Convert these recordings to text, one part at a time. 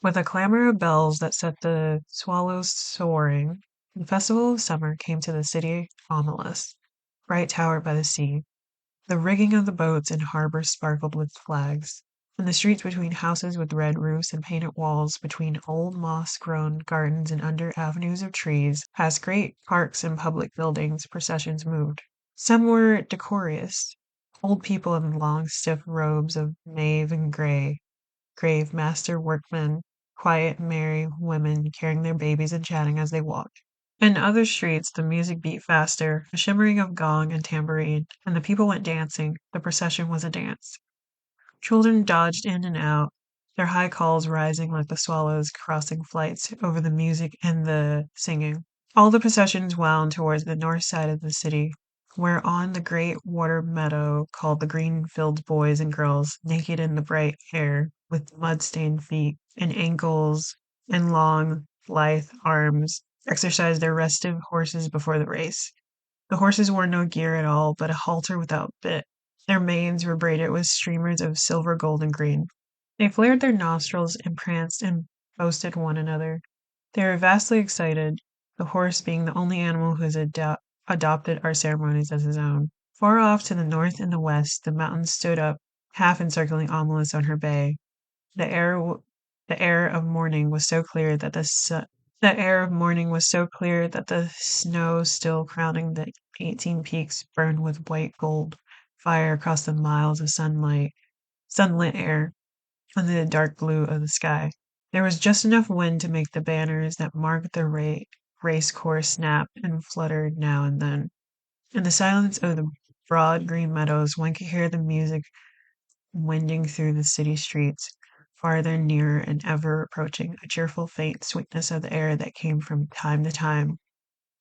With a clamor of bells that set the swallows soaring, the festival of summer came to the city Omelas, bright towered by the sea. The rigging of the boats in harbor sparkled with flags, and the streets between houses with red roofs and painted walls, between old moss-grown gardens and under avenues of trees, past great parks and public buildings, processions moved. Some were decorous, old people in long stiff robes of mauve and grave master workmen, quiet merry women carrying their babies and chatting as they walked. In other streets the music beat faster, a shimmering of gong and tambourine, and the people went dancing. The procession was a dance. Children dodged in and out, their high calls rising like the swallows crossing flights over the music and the singing. All the processions wound towards the north side of the city, where on the great water meadow called the green fields boys and girls, naked in the bright air, with mud-stained feet and ankles and long, lithe arms, exercised their restive horses before the race. The horses wore no gear at all, but a halter without bit. Their manes were braided with streamers of silver, gold, and green. They flared their nostrils and pranced and boasted one another. They were vastly excited, the horse being the only animal who has adopted our ceremonies as his own. Far off to the north and the west, the mountains stood up, half encircling Omelas on her bay. The air, the air of morning was so clear that the air of morning was so clear that the snow still crowning the 18 peaks burned with white gold fire across the miles of sunlit air under the dark blue of the sky. There was just enough wind to make the banners that marked the race course snap and fluttered now and then. In the silence of the broad green meadows, one could hear the music winding through the city streets, farther, nearer, and ever approaching, a cheerful, faint sweetness of the air that came from time to time,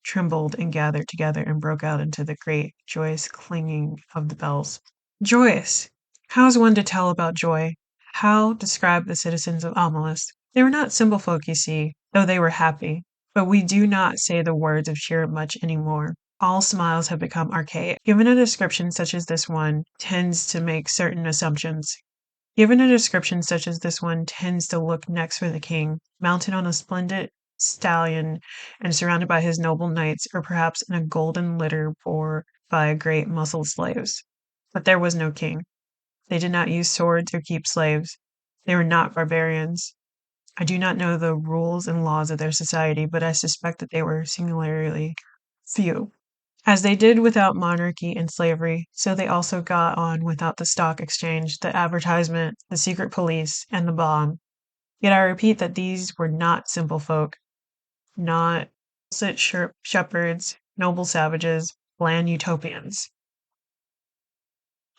trembled and gathered together and broke out into the great, joyous clanging of the bells. Joyous! How is one to tell about joy? How describe the citizens of Omelas? They were not simple folk, you see, though they were happy. But we do not say the words of cheer much any more. All smiles have become archaic. Given a description such as this one tends to make certain assumptions. Given a description such as this one tends to look next for the king, mounted on a splendid stallion and surrounded by his noble knights, or perhaps in a golden litter bore by great muscled slaves. But there was no king. They did not use swords or keep slaves. They were not barbarians. I do not know the rules and laws of their society, but I suspect that they were singularly few. As they did without monarchy and slavery, so they also got on without the stock exchange, the advertisement, the secret police, and the bomb. Yet I repeat that these were not simple folk, not shepherds, noble savages, bland utopians.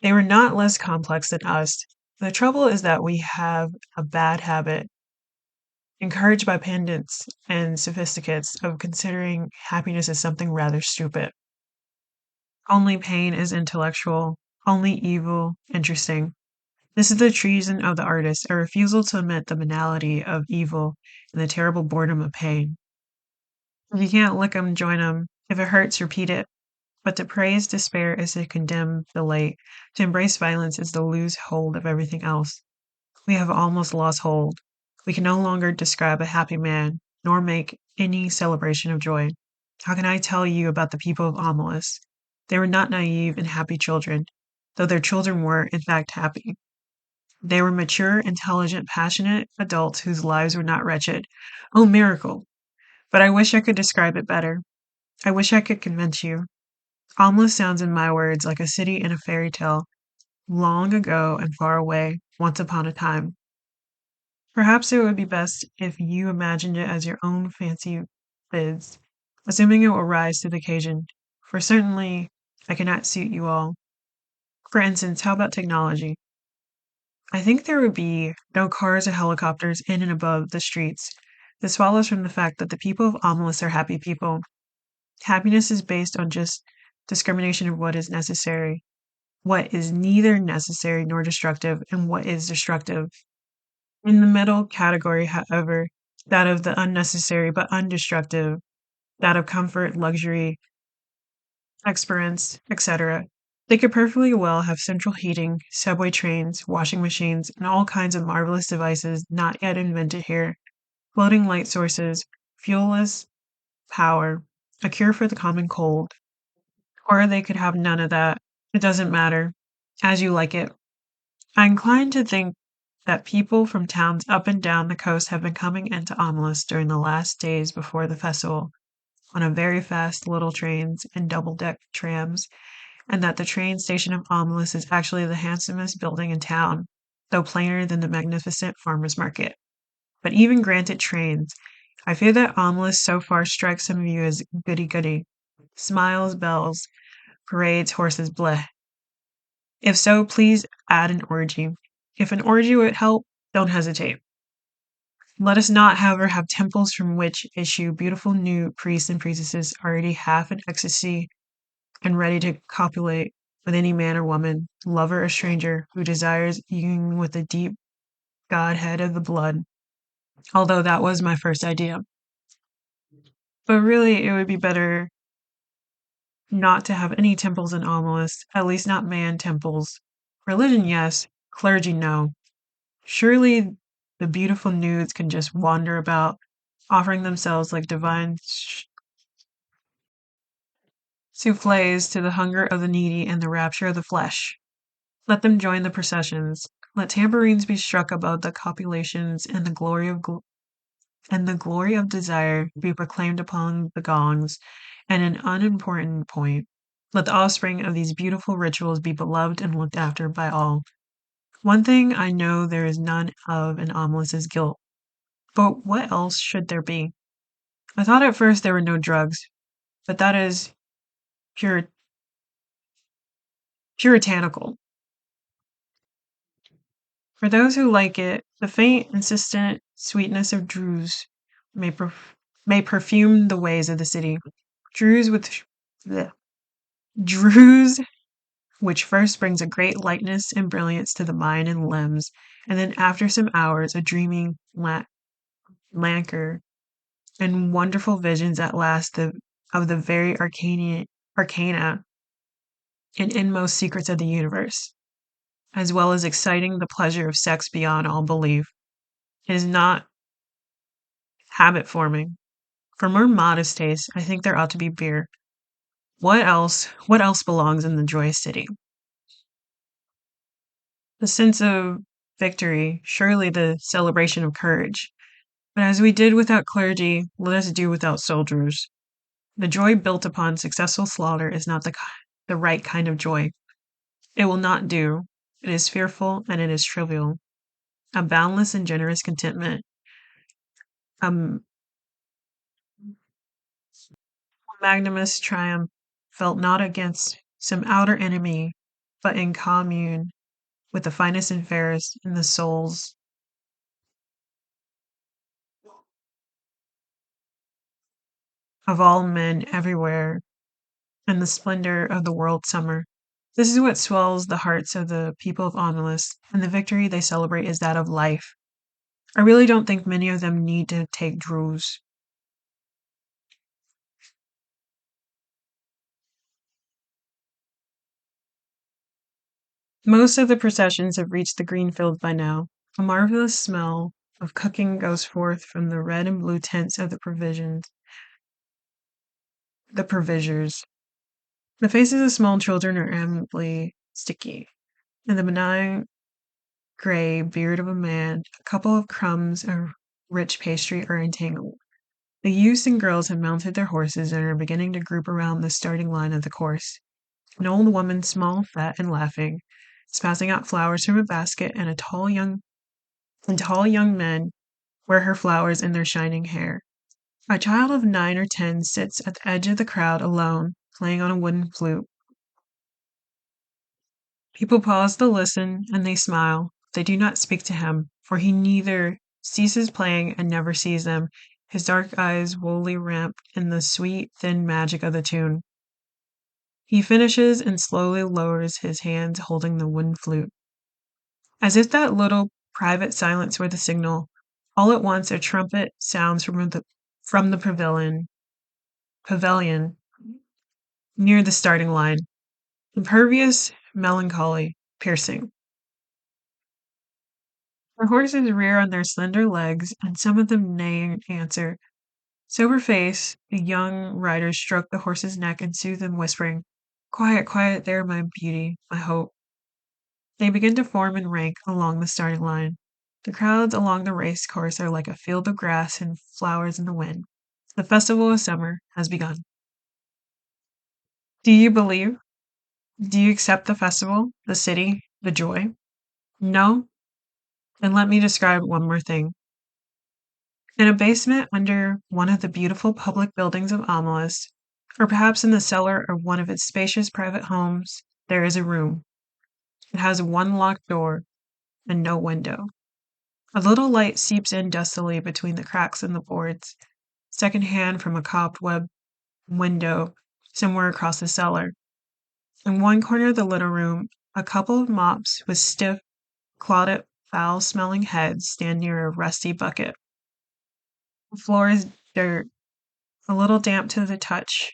They were not less complex than us. The trouble is that we have a bad habit, encouraged by pedants and sophisticates, of considering happiness as something rather stupid. Only pain is intellectual, only evil interesting. This is the treason of the artist, a refusal to admit the banality of evil and the terrible boredom of pain. If you can't lick 'em, join 'em. If it hurts, repeat it. But to praise despair is to condemn delight. To embrace violence is to lose hold of everything else. We have almost lost hold. We can no longer describe a happy man, nor make any celebration of joy. How can I tell you about the people of Omelas? They were not naive and happy children, though their children were, in fact, happy. They were mature, intelligent, passionate adults whose lives were not wretched. Oh, miracle! But I wish I could describe it better. I wish I could convince you. Omelas sounds in my words like a city in a fairy tale, long ago and far away, once upon a time. Perhaps it would be best if you imagined it as your own fancy bids, assuming it will rise to the occasion, for certainly I cannot suit you all. For instance, how about technology? I think there would be no cars or helicopters in and above the streets. This follows from the fact that the people of Omelas are happy people. Happiness is based on just discrimination of what is necessary, what is neither necessary nor destructive, and what is destructive. In the middle category, however, that of the unnecessary but undestructive, that of comfort, luxury, exuberance, etc., They could perfectly well have central heating, subway trains, washing machines, and all kinds of marvelous devices not yet invented here, floating light sources, fuelless power, a cure for the common cold. Or they could have none of that. It doesn't matter. As you like it. I incline to think that people from towns up and down the coast have been coming into Omelas during the last days before the festival on a very fast little trains and double-deck trams, and that the train station of Omelas is actually the handsomest building in town, though plainer than the magnificent farmers' market. But even granted trains, I fear that Omelas so far strikes some of you as goody-goody. Smiles, bells, parades, horses, bleh. If so, please add an orgy. If an orgy would help, don't hesitate. Let us not, however, have temples from which issue beautiful new priests and priestesses already half in ecstasy and ready to copulate with any man or woman, lover or stranger, who desires union with the deep godhead of the blood, although that was my first idea. But really, it would be better not to have any temples in Omelas, at least not man temples. Religion, yes. Clergy, no. Surely the beautiful nudes can just wander about, offering themselves like divine souffles to the hunger of the needy and the rapture of the flesh. Let them join the processions. Let tambourines be struck above the copulations, and the glory of desire be proclaimed upon the gongs. And an unimportant point, let the offspring of these beautiful rituals be beloved and looked after by all. One thing I know there is none of in Omelas is guilt. But what else should there be? I thought at first there were no drugs, but that is pure puritanical. For those who like it, the faint, insistent sweetness of druze may may perfume the ways of the city. Druze with bleh, druze, which first brings a great lightness and brilliance to the mind and limbs, and then after some hours a dreaming languor and wonderful visions at last of the very arcana and inmost secrets of the universe, as well as exciting the pleasure of sex beyond all belief. It is not habit forming. For more modest tastes, I think there ought to be beer. What else belongs in the joyous city? The sense of victory, surely the celebration of courage. But as we did without clergy, let us do without soldiers. The joy built upon successful slaughter is not the right kind of joy. It will not do. It is fearful and it is trivial. A boundless and generous contentment, a magnanimous triumph felt not against some outer enemy, but in commune with the finest and fairest in the souls of all men everywhere, and the splendor of the world summer. This is what swells the hearts of the people of Omelas, and the victory they celebrate is that of life. I really don't think many of them need to take druze. Most of the processions have reached the green fields by now. A marvelous smell of cooking goes forth from the red and blue tents of the provisors. The faces of small children are amiably sticky, and the benign gray beard of a man, a couple of crumbs of rich pastry are entangled. The youths and girls have mounted their horses and are beginning to group around the starting line of the course. An old woman, small, fat, and laughing, is passing out flowers from a basket, and tall young men wear her flowers in their shining hair. A child of 9 or 10 sits at the edge of the crowd alone, playing on a wooden flute. People pause to listen, and they smile. They do not speak to him, for he neither ceases playing and never sees them, his dark eyes woolly rapt in the sweet, thin magic of the tune. He finishes and slowly lowers his hands holding the wooden flute. As if that little private silence were the signal, all at once a trumpet sounds from the pavilion near the starting line. Impervious, melancholy, piercing. The horses rear on their slender legs, and some of them neigh in answer. Sober faced, the young riders stroke the horse's neck and soothe him, whispering, "Quiet, quiet there, my beauty, my hope." They begin to form in rank along the starting line. The crowds along the race course are like a field of grass and flowers in the wind. The festival of summer has begun. Do you believe? Do you accept the festival, the city, the joy? No? Then let me describe one more thing. In a basement under one of the beautiful public buildings of Omelas, or perhaps in the cellar of one of its spacious private homes, there is a room. It has one locked door and no window. A little light seeps in dustily between the cracks in the boards, second hand from a cobweb window somewhere across the cellar. In one corner of the little room, a couple of mops with stiff, clotted, foul-smelling heads stand near a rusty bucket. The floor is dirt, a little damp to the touch,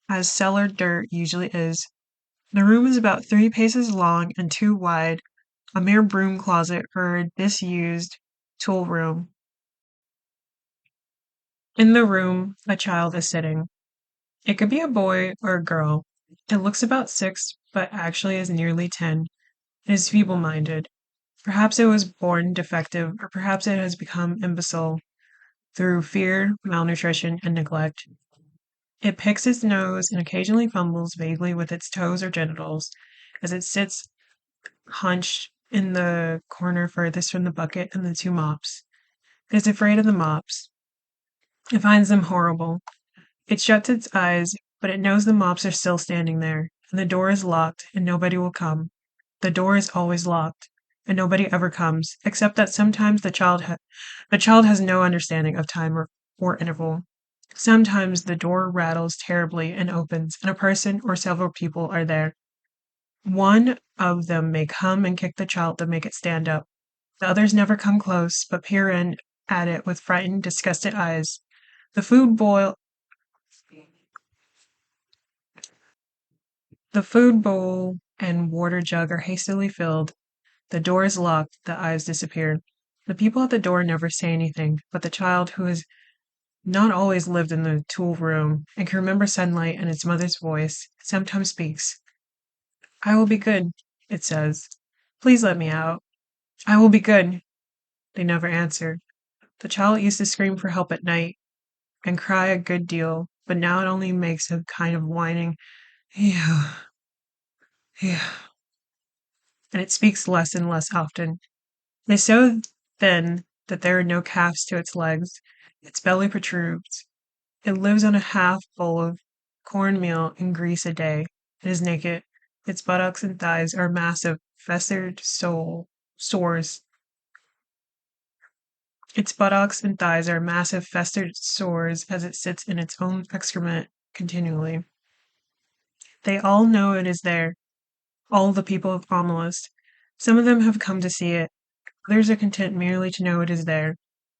as cellar dirt usually is. The room is about 3 paces long and 2 wide, a mere broom closet or a disused tool room. In the room, a child is sitting. It could be a boy or a girl. It looks about 6, but actually is nearly 10. It is feeble-minded. Perhaps it was born defective, or perhaps it has become imbecile through fear, malnutrition, and neglect. It picks its nose and occasionally fumbles vaguely with its toes or genitals as it sits hunched in the corner furthest from the bucket and the 2 mops. It is afraid of the mops. It finds them horrible. It shuts its eyes, but it knows the mops are still standing there, and the door is locked, and nobody will come. The door is always locked, and nobody ever comes, except that sometimes the child has no understanding of time or interval. Sometimes the door rattles terribly and opens, and a person or several people are there. One of them may come and kick the child to make it stand up. The others never come close, but peer in at it with frightened, disgusted eyes. The food boil The food bowl and water jug are hastily filled. The door is locked, the eyes disappear. The people at the door never say anything, but the child, who has not always lived in the tool room and can remember sunlight and its mother's voice, sometimes speaks. "I will be good," it says. "Please let me out." "I will be good." They never answer. The child used to scream for help at night and cry a good deal, but now it only makes a kind of whining, "Yeah, yeah," and it speaks less and less often. It is so thin that there are no calves to its legs. Its belly protrudes. It lives on a half bowl of cornmeal and grease a day. It is naked. Its buttocks and thighs are massive, festered sores. Its buttocks and thighs are massive, festered sores as it sits in its own excrement continually. They all know it is there, all the people of Omelas. Some of them have come to see it. Others are content merely to know it is there.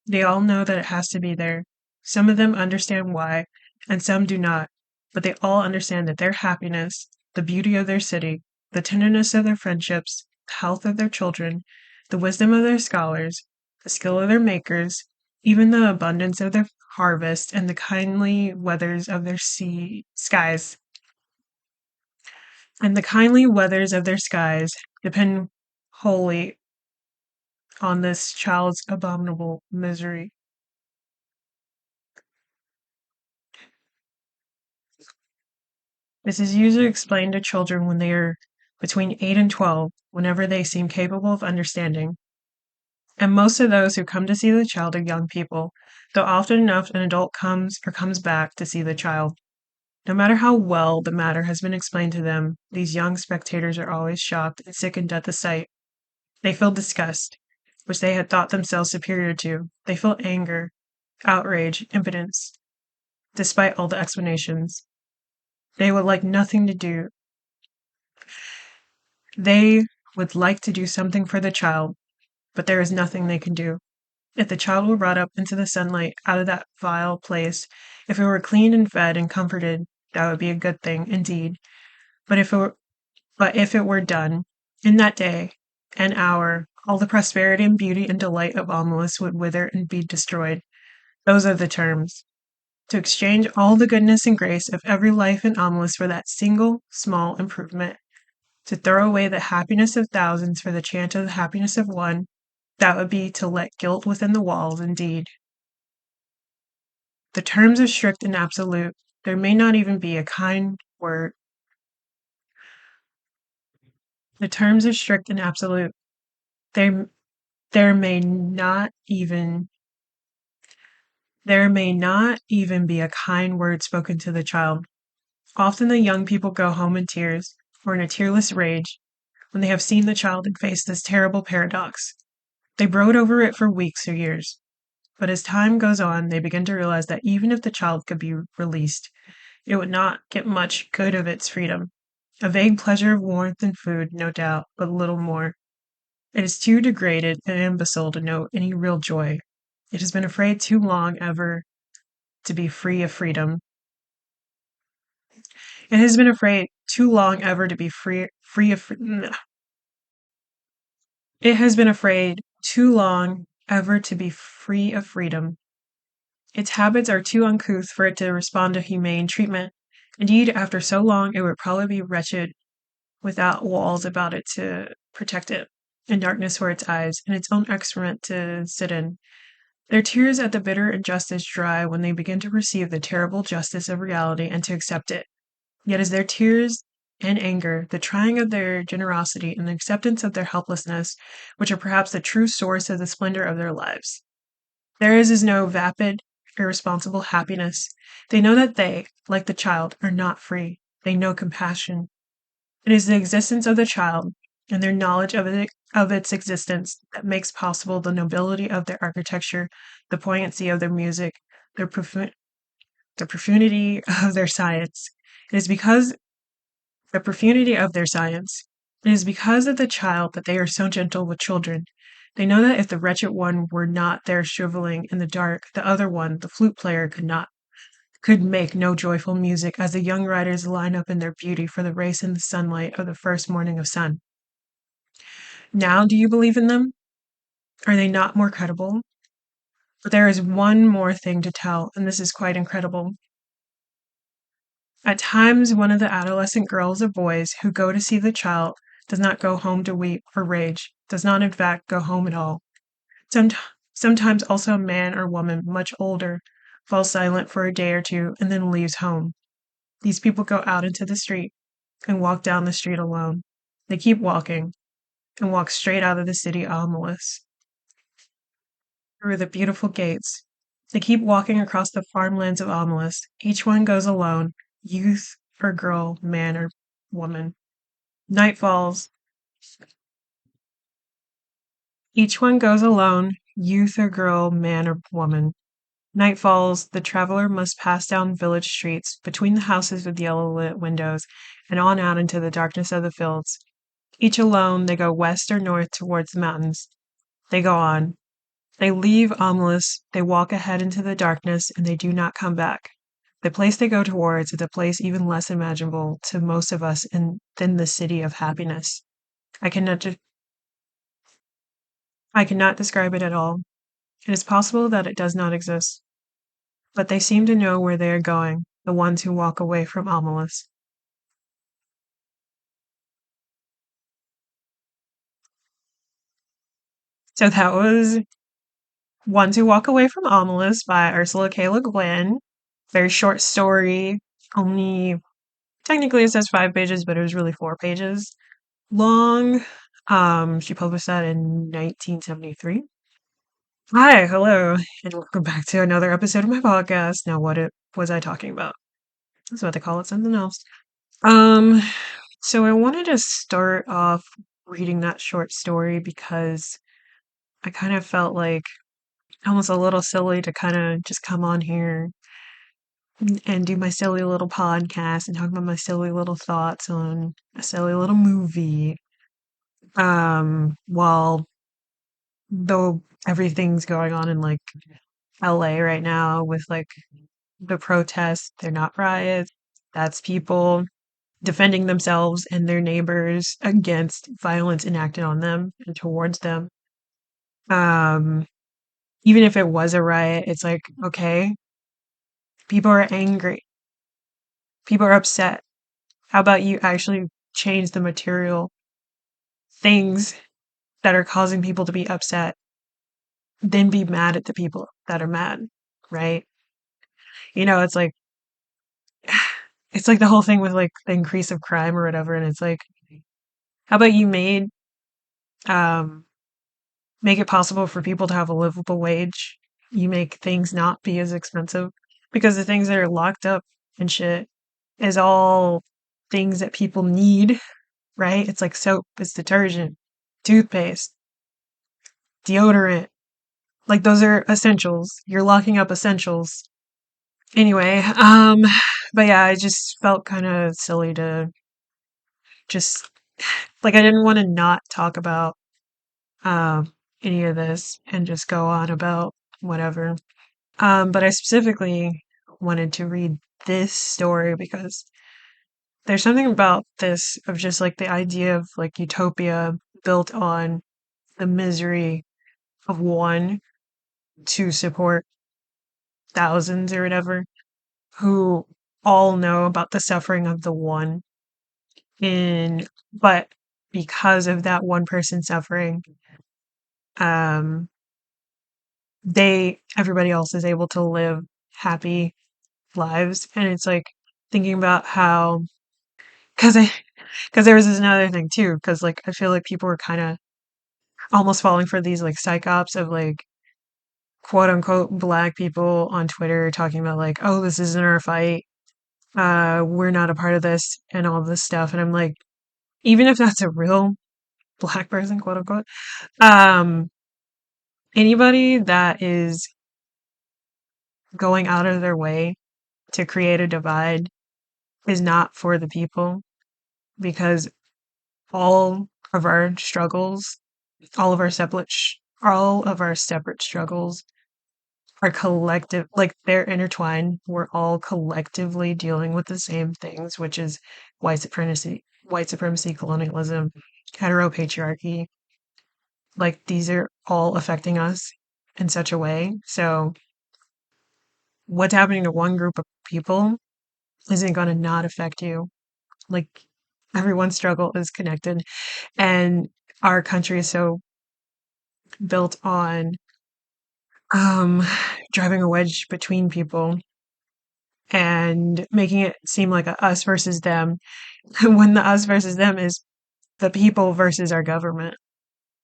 They all know that it has to be there. Some of them understand why, and some do not, but they all understand that their happiness, the beauty of their city, the tenderness of their friendships, the health of their children, the wisdom of their scholars, the skill of their makers, even the abundance of their harvest, and the kindly weathers of their skies, depend wholly on this child's abominable misery. This is usually explained to children when they are between 8 and 12, whenever they seem capable of understanding. And most of those who come to see the child are young people, though often enough an adult comes or comes back to see the child. No matter how well the matter has been explained to them, these young spectators are always shocked and sickened at the sight. They feel disgust, which they had thought themselves superior to. They feel anger, outrage, impotence, despite all the explanations. They would like nothing to do. They would like to do something for the child, but there is nothing they can do. If the child were brought up into the sunlight out of that vile place, if it were cleaned and fed and comforted, that would be a good thing, indeed. But if it But if it were done, in that day and hour, all the prosperity and beauty and delight of Omelas would wither and be destroyed. Those are the terms. To exchange all the goodness and grace of every life in Omelas for that single small improvement. To throw away the happiness of thousands for the chance of the happiness of one, that would be to let guilt within the walls indeed. The terms are strict and absolute. There may not even be a kind word. The terms are strict and absolute. There, there may not even there may not even be a kind word spoken to the child. Often the young people go home in tears, or in a tearless rage, when they have seen the child and faced this terrible paradox. They brood over it for weeks or years. But as time goes on, they begin to realize that even if the child could be released, it would not get much good of its freedom. A vague pleasure of warmth and food, no doubt, but little more. It is too degraded and imbecile to know any real joy. It has been afraid too long ever to be free of freedom. It has been afraid too long ever to be free of It has been afraid too long ever to be free of freedom. Its habits are too uncouth for it to respond to humane treatment. Indeed, after so long, it would probably be wretched without walls about it to protect it, and darkness for its eyes, and its own excrement to sit in. Their tears at the bitter injustice dry when they begin to perceive the terrible justice of reality and to accept it. Yet as their tears and anger, the trying of their generosity and the acceptance of their helplessness, which are perhaps the true source of the splendor of their lives. Theirs is no vapid, irresponsible happiness. They know that they, like the child, are not free. They know compassion. It is the existence of the child and their knowledge of its existence that makes possible the nobility of their architecture, the poignancy of their music, their the profundity of their science. It is because the profundity of their science. It is because of the child that they are so gentle with children. They know that if the wretched one were not there shriveling in the dark, the other one, the flute player, could make no joyful music as the young riders line up in their beauty for the race in the sunlight of the first morning of sun. Now do you believe in them? Are they not more credible? But there is one more thing to tell, and this is quite incredible. At times, one of the adolescent girls or boys who go to see the child does not go home to weep or rage, does not in fact go home at all. Somet- Sometimes also a man or woman much older falls silent for a day or two and then leaves home. These people go out into the street and walk down the street alone. They keep walking and walk straight out of the city of Omelas through the beautiful gates. They keep walking across the farmlands of Omelas. Each one goes alone, youth or girl, man or woman. Night falls. Each one goes alone, youth or girl, man or woman. Night falls. The traveler must pass down village streets, between the houses with yellow lit windows, and on out into the darkness of the fields. Each alone, they go west or north towards the mountains. They go on. They leave Omelas, they walk ahead into the darkness, and they do not come back. The place they go towards is a place even less imaginable to most of us than the city of happiness. I cannot, de- I cannot describe it at all. It is possible that it does not exist, but they seem to know where they are going, the ones who walk away from Omelas. So that was Ones Who Walk Away from Omelas by Ursula K. Guin. Very short story, only technically it says 5 pages, but it was really 4 pages long. She published that in 1973. Hi, hello, and welcome back to another episode of my podcast. Now, was I talking about? That's what they call it, something else. Um, so I wanted to start off reading that short story because I kind of felt like almost a little silly to kind of just come on here and do my silly little podcast and talk about my silly little thoughts on a silly little movie. While though everything's going on in like LA right now with like the protests, they're not riots, that's people. defending themselves and their neighbors against violence enacted on them and towards them. Um, Even if it was a riot, it's like, okay, people are angry, people are upset. How about you actually change the material things that are causing people to be upset, then be mad at the people that are mad, right? You know, it's like the whole thing with like the increase of crime or whatever, and it's like, how about you um make it possible for people to have a livable wage? You make things not be as expensive because the things that are locked up and shit is all things that people need, right? It's like soap, it's detergent, toothpaste, deodorant. Like those are essentials. You're locking up essentials. Anyway, but yeah, I just felt kind of silly to just like I didn't want to not talk about any of this and just go on about whatever. But I specifically wanted to read this story because there's something about this of just like the idea of like utopia built on the misery of one to support thousands or whatever who all know about the suffering of the one in but because of that one person suffering, um they everybody else is able to live happy lives. And it's like thinking about how because I because there was this another thing too, because like I feel like people were kind of almost falling for these like psyops of like quote unquote black people on Twitter talking about like, oh, this isn't our fight, we're not a part of this and all this stuff. And I'm like, even if that's a real black person, quote unquote, um anybody that is going out of their way to create a divide is not for the people, because all of our struggles, all of our separate struggles are collective, like they're intertwined. We're all collectively dealing with the same things, which is white supremacy, colonialism, heteropatriarchy. Like these are all affecting us in such a way. So what's happening to one group of people isn't going to not affect you. Like everyone's struggle is connected, and our country is so built on um driving a wedge between people and making it seem like a us versus them when the us versus them is the people versus our government,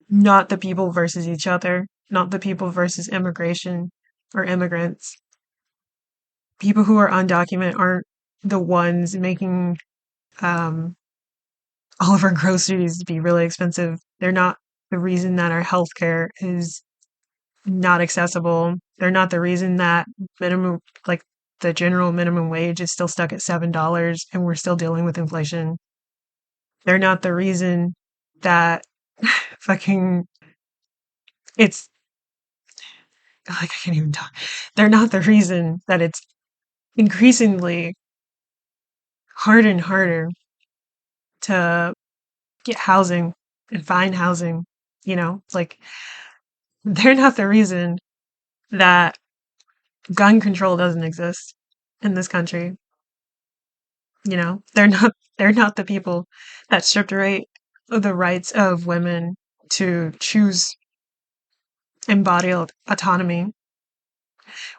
not the people versus each other, not the people versus immigration or immigrants. People who are undocumented aren't the ones making um all of our groceries be really expensive. They're not the reason that our healthcare is not accessible. They're not the reason that minimum, like the general minimum wage is still stuck at $7 and we're still dealing with inflation. They're not the reason that fucking it's like I can't even talk. They're not the reason that it's increasingly harder and harder to get housing and find housing. You know, it's like they're not the reason that gun control doesn't exist in this country. You know, they're not the people that stripped away the rights of women to choose embodied autonomy,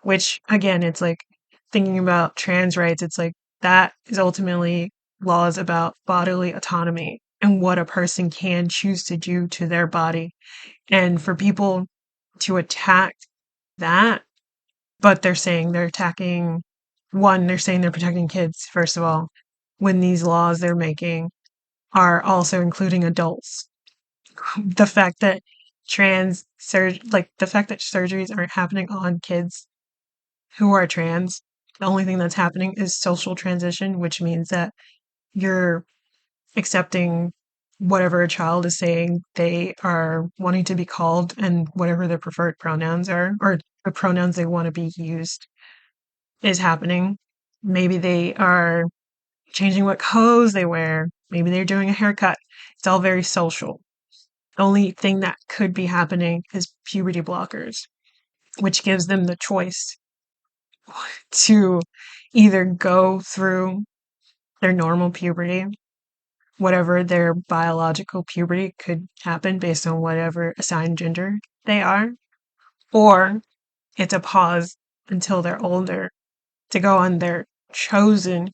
which again, it's like thinking about trans rights, it's like that is ultimately laws about bodily autonomy and what a person can choose to do to their body. And for people to attack that, but they're saying they're attacking one, they're saying they're protecting kids, first of all, when these laws they're making are also including adults. The fact that the fact that surgeries aren't happening on kids who are trans, the only thing that's happening is social transition, which means that you're accepting whatever a child is saying they are wanting to be called and whatever their preferred pronouns are, or the pronouns they want to be used is happening. Maybe they are changing what clothes they wear. Maybe they're doing a haircut. It's all very social. The only thing that could be happening is puberty blockers, which gives them the choice to either go through their normal puberty, whatever their biological puberty could happen based on whatever assigned gender they are, or it's a pause until they're older to go on their chosen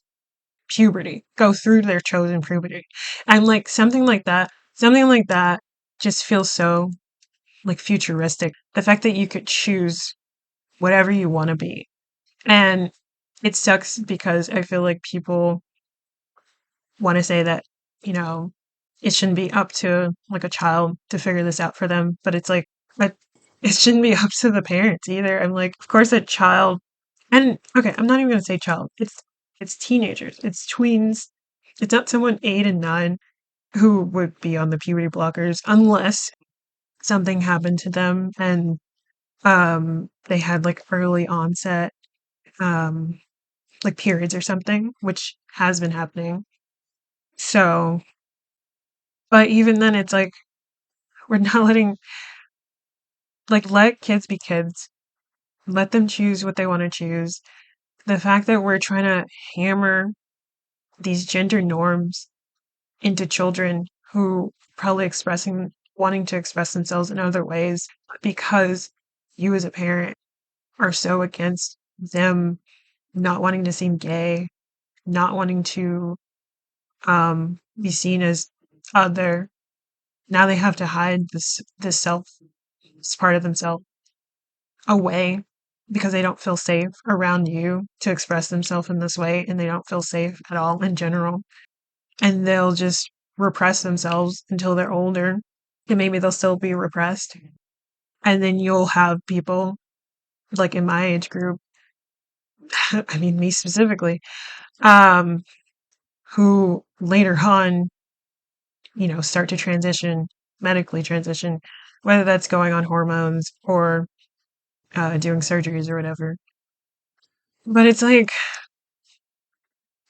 puberty, go through their chosen puberty. And like something like that just feels so like futuristic. The fact that you could choose whatever you want to be. And it sucks because I feel like people want to say that, you know, it shouldn't be up to like a child to figure this out for them. But it's like, but it shouldn't be up to the parents either. I'm like, of course, a child, and okay, I'm not even gonna say child. It's teenagers, it's tweens. It's not someone 8 and 9 who would be on the puberty blockers unless something happened to them and they had like early onset um like periods or something, which has been happening. So, but even then, it's like we're not letting like let kids be kids. Let them choose what they want to choose. The fact that we're trying to hammer these gender norms into children who probably expressing wanting to express themselves in other ways because you as a parent are so against them not wanting to seem gay, not wanting to be seen as other. Now they have to hide this self, this part of themselves away because they don't feel safe around you to express themselves in this way, and they don't feel safe at all in general. And they'll just repress themselves until they're older, and maybe they'll still be repressed. And then you'll have people like in my age group, I mean me specifically, um, who later on, start to transition, medically transition, whether that's going on hormones or doing surgeries or whatever. But it's like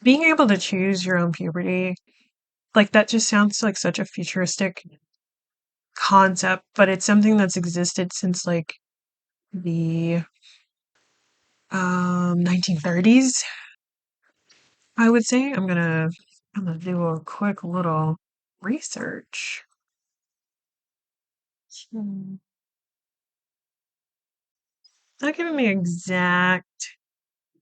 being able to choose your own puberty, like that just sounds like such a futuristic concept, but it's something that's existed since like the 1930s, I would say. I'm gonna do a quick little research. Hmm. Not giving me exact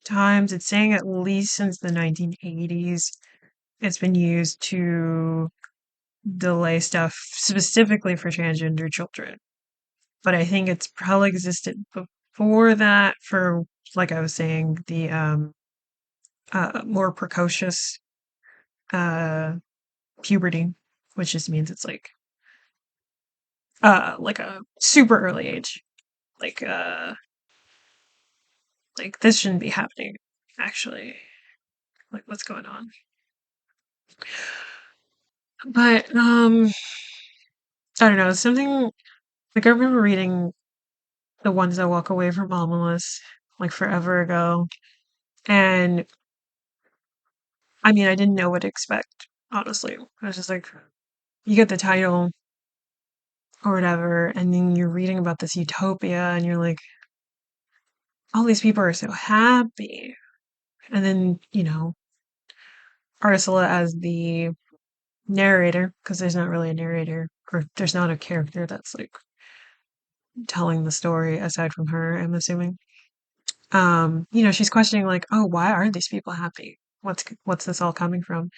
times. It's saying at least since the 1980s, it's been used to delay stuff specifically for transgender children. But I think it's probably existed before that for, like I was saying, the more precocious uh, puberty, which just means it's like a super early age. Like like this shouldn't be happening. Actually, like what's going on? But I don't know. Something like I remember reading the ones that walk away from Omelas like forever ago, and I mean I didn't know what to expect. Honestly, I was just like, you get the title or whatever, and then you're reading about this utopia, and you're like, all these people are so happy, and then Ursula as the narrator, because there's not really a narrator, or there's not a character that's like telling the story aside from her, I'm assuming. She's questioning like, oh, why are these people happy? What's this all coming from?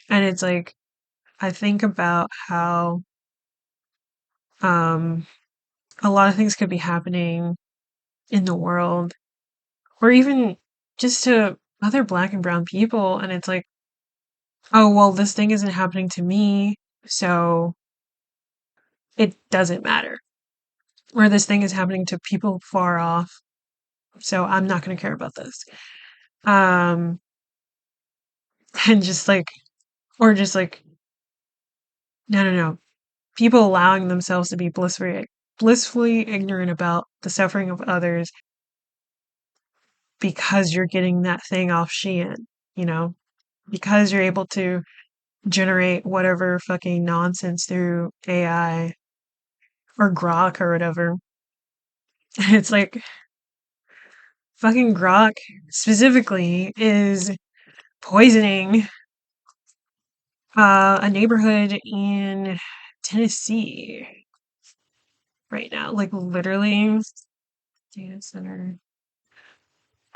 And it's like I think about how um a lot of things could be happening in the world, or even just to other black and brown people, and it's like, oh well, this thing isn't happening to me, so it doesn't matter. Or this thing is happening to people far off, so I'm not going to care about this. Um, and just like, or just like, no, no, no. People allowing themselves to be blissfully ignorant about the suffering of others because you're getting that thing off Shein, you know? because you're able to generate whatever fucking nonsense through AI or Grok or whatever. It's like fucking Grok specifically is poisoning a neighborhood in Tennessee right now. Like literally, data center.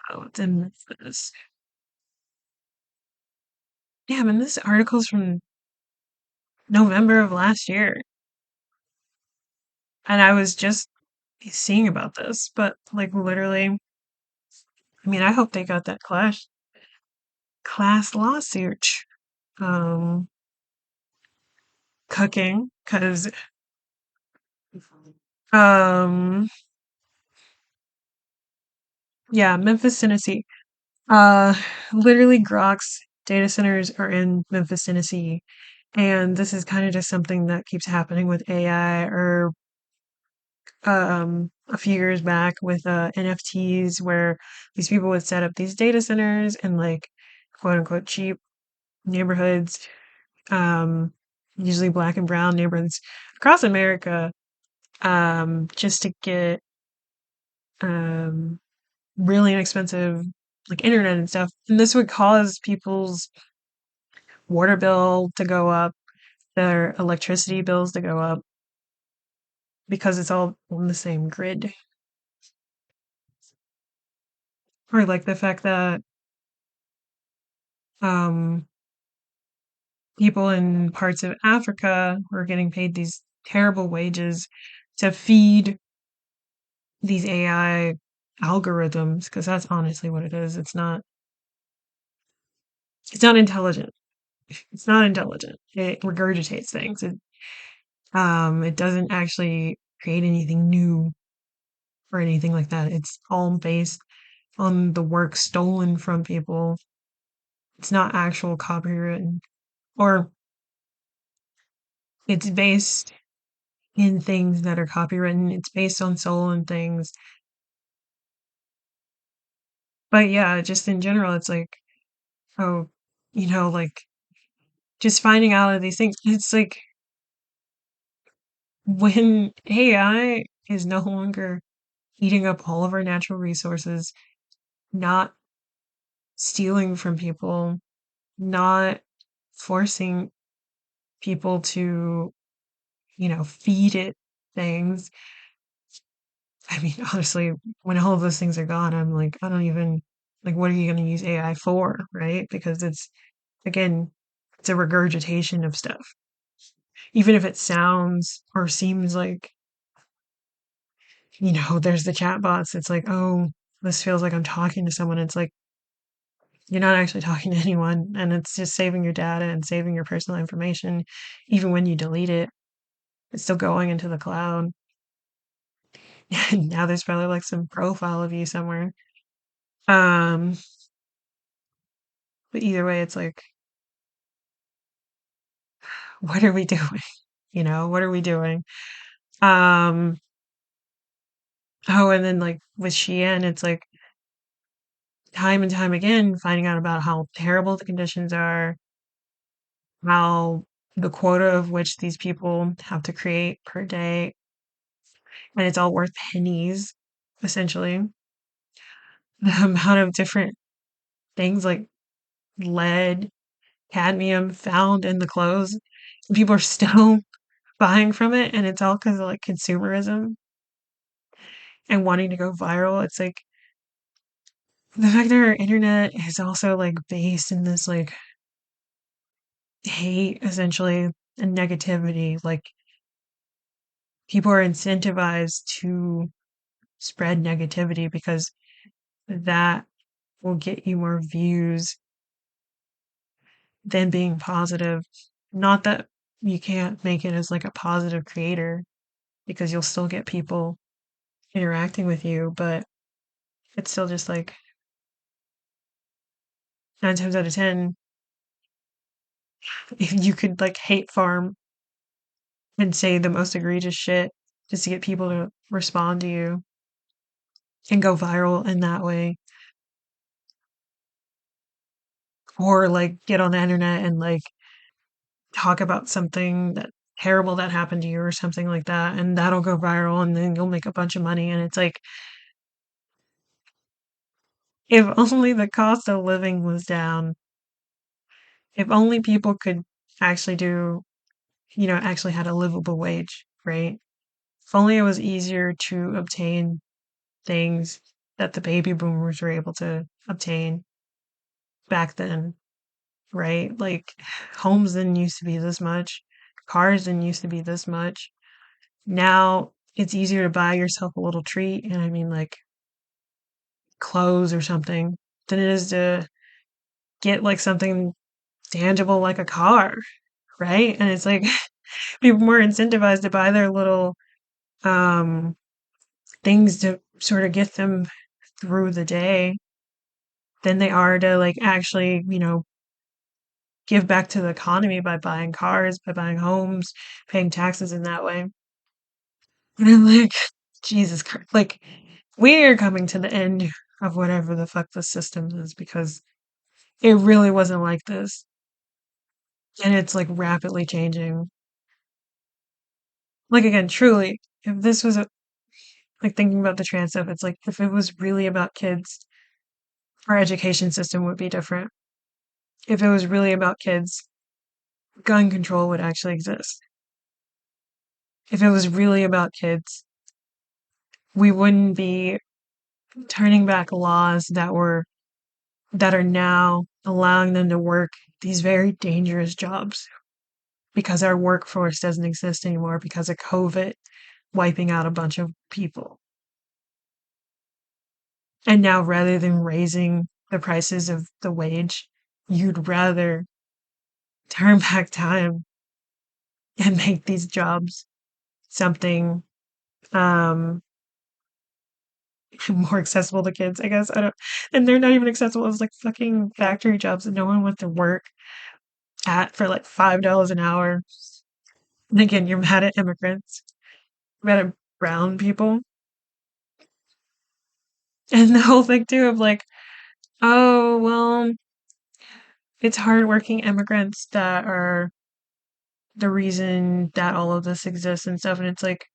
Oh, it's in Memphis. Damn, and this article's from November of last year. And I was just seeing about this, but like literally, I mean, I hope they got that class lawsuit um cooking because um yeah, Memphis, Tennessee. Uh Literally Grok's data centers are in Memphis, Tennessee. And this is kind of just something that keeps happening with AI or a few years back with NFTs where these people would set up these data centers in like quote unquote cheap neighborhoods, um, usually black and brown neighborhoods across America, just to get um, really inexpensive like internet and stuff. And this would cause people's water bill to go up, their electricity bills to go up because it's all on the same grid. Or like the fact that um, people in parts of Africa were getting paid these terrible wages to feed these AI algorithms because that's honestly what it is. It's not intelligent. It's not intelligent. It regurgitates things. It doesn't actually create anything new or anything like that. It's all based on the work stolen from people. It's not actual copywritten or it's based in things that are copywritten. It's based on stolen things. But yeah, just in general, it's like, oh, like just finding out of these things. It's like when AI is no longer eating up all of our natural resources, not stealing from people, not forcing people to, feed it things. I mean, honestly, when all of those things are gone, I'm like, I don't even like what are you going to use AI for, right? Because it's again, it's a regurgitation of stuff. Even if it sounds or seems like, there's the chatbots, it's like, oh, this feels like I'm talking to someone. It's like you're not actually talking to anyone, and it's just saving your data and saving your personal information. Even when you delete it, it's still going into the cloud. And now there's probably like some profile of you somewhere. Um, but either way, it's like, what are we doing? What are we doing? Um, oh, and then like with Shein, it's like time and time again finding out about how terrible the conditions are, how the quota of which these people have to create per day, and it's all worth pennies, essentially. The amount of different things like lead, cadmium found in the clothes, people are still buying from it, and it's all because of like consumerism and wanting to go viral. It's like the fact that our internet is also like based in this like hate essentially and negativity. Like people are incentivized to spread negativity because that will get you more views than being positive. Not that you can't make it as like a positive creator because you'll still get people interacting with you, but it's still just like 9 times out of 10, if you could like hate farm and say the most egregious shit just to get people to respond to you and go viral in that way. or like get on the internet and like talk about something that terrible that happened to you or something like that, and that'll go viral and then you'll make a bunch of money. And it's like, if only the cost of living was down, if only people could actually do, actually had a livable wage, right? If only it was easier to obtain things that the baby boomers were able to obtain back then, right? Like homes didn't used to be this much, cars didn't used to be this much. Now it's easier to buy yourself a little treat, and I mean like clothes or something, than it is to get like something tangible like a car, right? And it's like people more incentivized to buy their little um things to sort of get them through the day than they are to like actually, give back to the economy by buying cars, by buying homes, paying taxes in that way. And I'm like, Jesus Christ, like we're coming to the end of whatever the fuck the system is, because it really wasn't like this. And it's like rapidly changing. Like again, truly, if this was like thinking about the trans stuff, it's like if it was really about kids, our education system would be different. If it was really about kids, gun control would actually exist. If it was really about kids, we wouldn't be turning back laws that are now allowing them to work these very dangerous jobs because our workforce doesn't exist anymore because of COVID wiping out a bunch of people. And now rather than raising the prices of the wage, you'd rather turn back time and make these jobs something um more accessible to kids, I guess. I don't, and they're not even accessible as like fucking factory jobs that no one wants to work at for like $5 an hour. And again, you're mad at immigrants, you're mad at brown people. And the whole thing too of like, oh well, it's hardworking immigrants that are the reason that all of this exists and stuff. And it's like,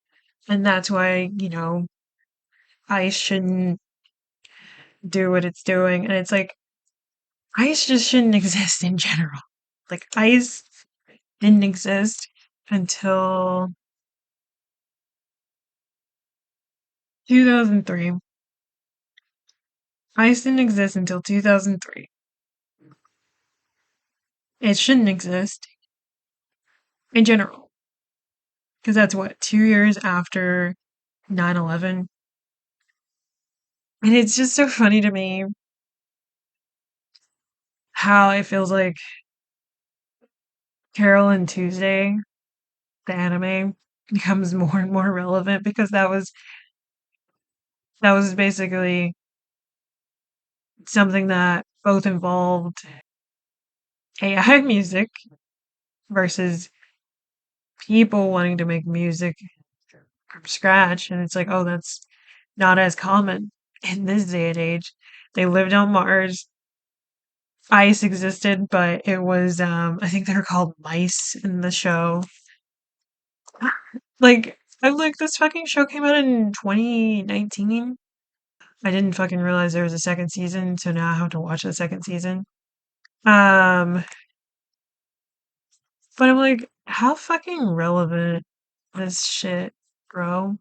and that's why, ICE shouldn't do what it's doing. And it's like, ICE just shouldn't exist in general. Like, ICE didn't exist until 2003. ICE didn't exist until 2003. It shouldn't exist in general. Because that's what, 2 years after 9/11. And it's just so funny to me how it feels like Carol and Tuesday, the anime, becomes more and more relevant because that was basically something that both involved AI music versus people wanting to make music from scratch. And it's like, oh, that's not as common in this day and age. They lived on Mars. Ice existed, but it was I think they were called mice in the show. Like I like this fucking show came out in 2019. I didn't fucking realize there was a second season, so now I have to watch the second season. Um but I'm like, how fucking relevant this shit, bro?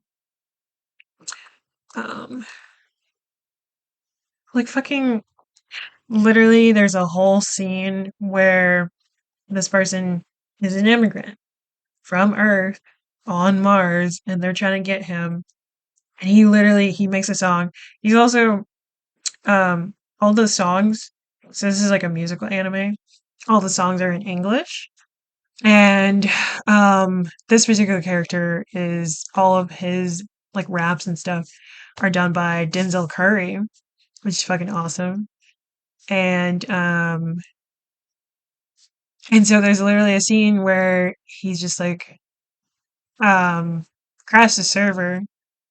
Um like fucking literally there's a whole scene where this person is an immigrant from Earth on Mars and they're trying to get him, and he makes a song. He's also all the songs, so this is like a musical anime. All the songs are in English. And this particular character is all of his like raps and stuff are done by Denzel Curry, which is fucking awesome. And so there's literally a scene where he's just like um crash the server. I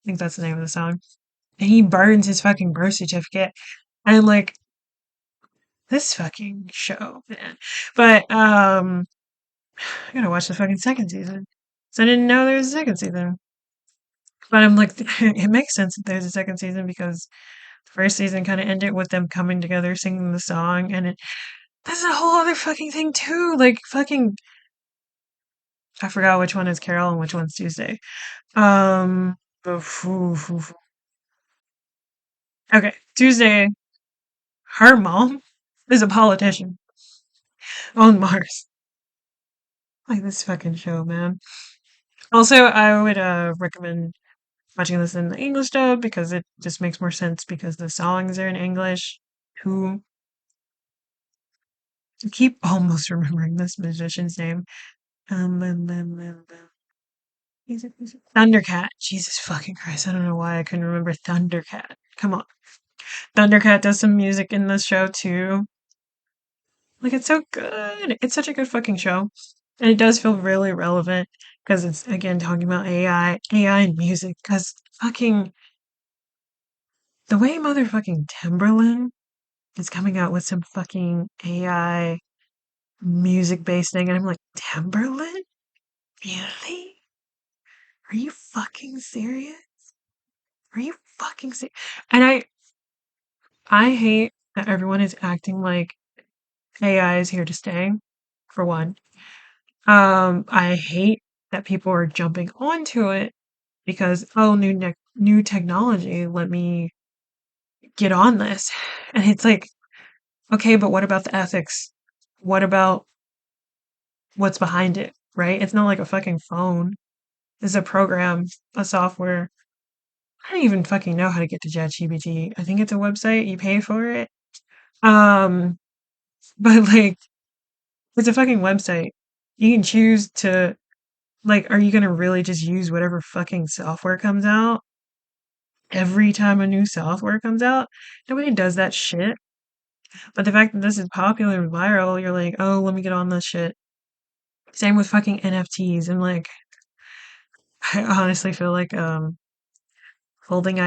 think that's the name of the song. And he burns his fucking birth certificate. And I'm like, This fucking show, man. But I gotta watch the fucking second season. So I didn't know there was a second season. But I'm like, it makes sense that there's a second season because the first season kind of ended with them coming together, singing the song, and that's a whole other fucking thing too. Like fucking, I forgot which one is Carol and which one's Tuesday. Um, but okay, Tuesday, her mom is a politician on Mars. Like this fucking show, man. Also, I would recommend watching this in the English dub because it just makes more sense because the songs are in English. Who I keep almost remembering this musician's name. Thundercat. Jesus fucking Christ. I don't know why I couldn't remember Thundercat. Come on. Thundercat does some music in this show too. Like, it's so good. It's such a good fucking show. And it does feel really relevant because it's, again, talking about AI and music. Because fucking, the way motherfucking Timberland is coming out with some fucking AI music based thing. And I'm like, Timberland? Really? Are you fucking serious? Are you fucking serious? And I hate that everyone is acting like AI is here to stay, for one. I hate that people are jumping onto it because, oh, new technology, let me get on this. And it's like, okay, but what about the ethics? What about what's behind it, right? It's not like a fucking phone. It's a program, a software. I don't even fucking know how to get to ChatGPT. I think it's a website. You pay for it. Um, but like, it's a fucking website. You can choose to like, are you gonna really just use whatever fucking software comes out every time a new software comes out? Nobody does that shit. But the fact that this is popular and viral, you're like, oh, let me get on this shit. Same with fucking NFTs. And like, I honestly feel like Dan folding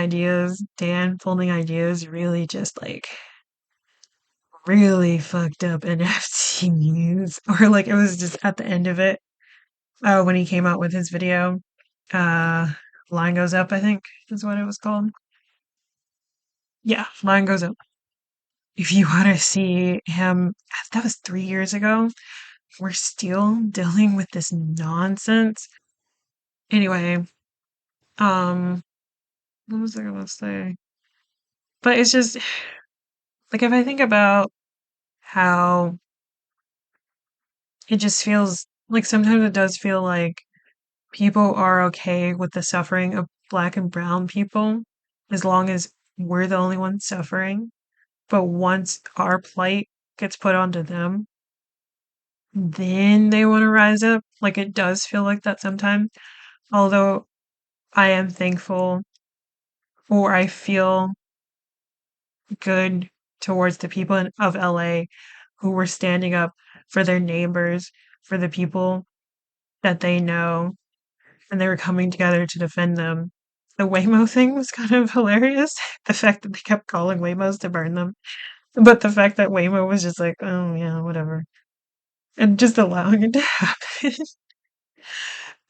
ideas really just like really fucked up NFTs. Or like it was just at the end of it, when he came out with his video. Uh Line Goes Up, I think is what it was called. Yeah, Line Goes Up. If you want to see him, that was 3 years ago. We're still dealing with this nonsense. Anyway, um, what was I gonna say? But it's just like if I think about how it just feels like sometimes it does feel like people are okay with the suffering of black and brown people as long as we're the only ones suffering. But once our plight gets put onto them, then they want to rise up. Like it does feel like that sometimes. Although I am thankful or I feel good towards the people of LA who were standing up for their neighbors, for the people that they know, and they were coming together to defend them. The Waymo thing was kind of hilarious. The fact that they kept calling Waymos to burn them. But the fact that Waymo was just like, oh yeah, whatever. And just allowing it to happen.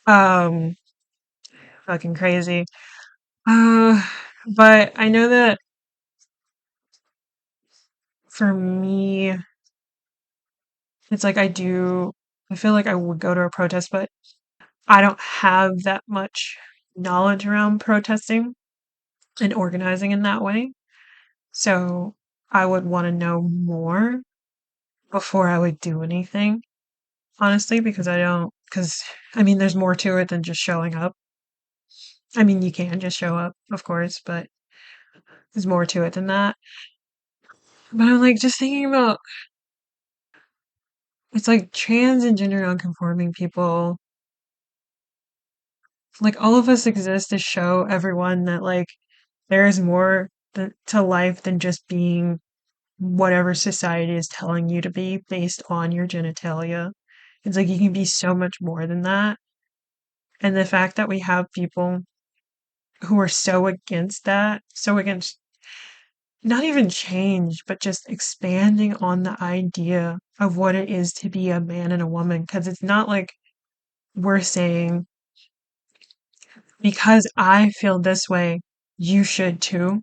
um Fucking crazy. Uh but I know that for me, it's like I feel like I would go to a protest, but I don't have that much knowledge around protesting and organizing in that way. So I would want to know more before I would do anything, honestly, because I mean, there's more to it than just showing up. I mean, you can just show up, of course, but there's more to it than that. But I'm like, just thinking about it's like trans and gender nonconforming people, like all of us exist to show everyone that like there is more to life than just being whatever society is telling you to be based on your genitalia. It's like you can be so much more than that. And the fact that we have people who are so against that, so against not even change, but just expanding on the idea of what it is to be a man and a woman. Because it's not like we're saying, because I feel this way, you should too.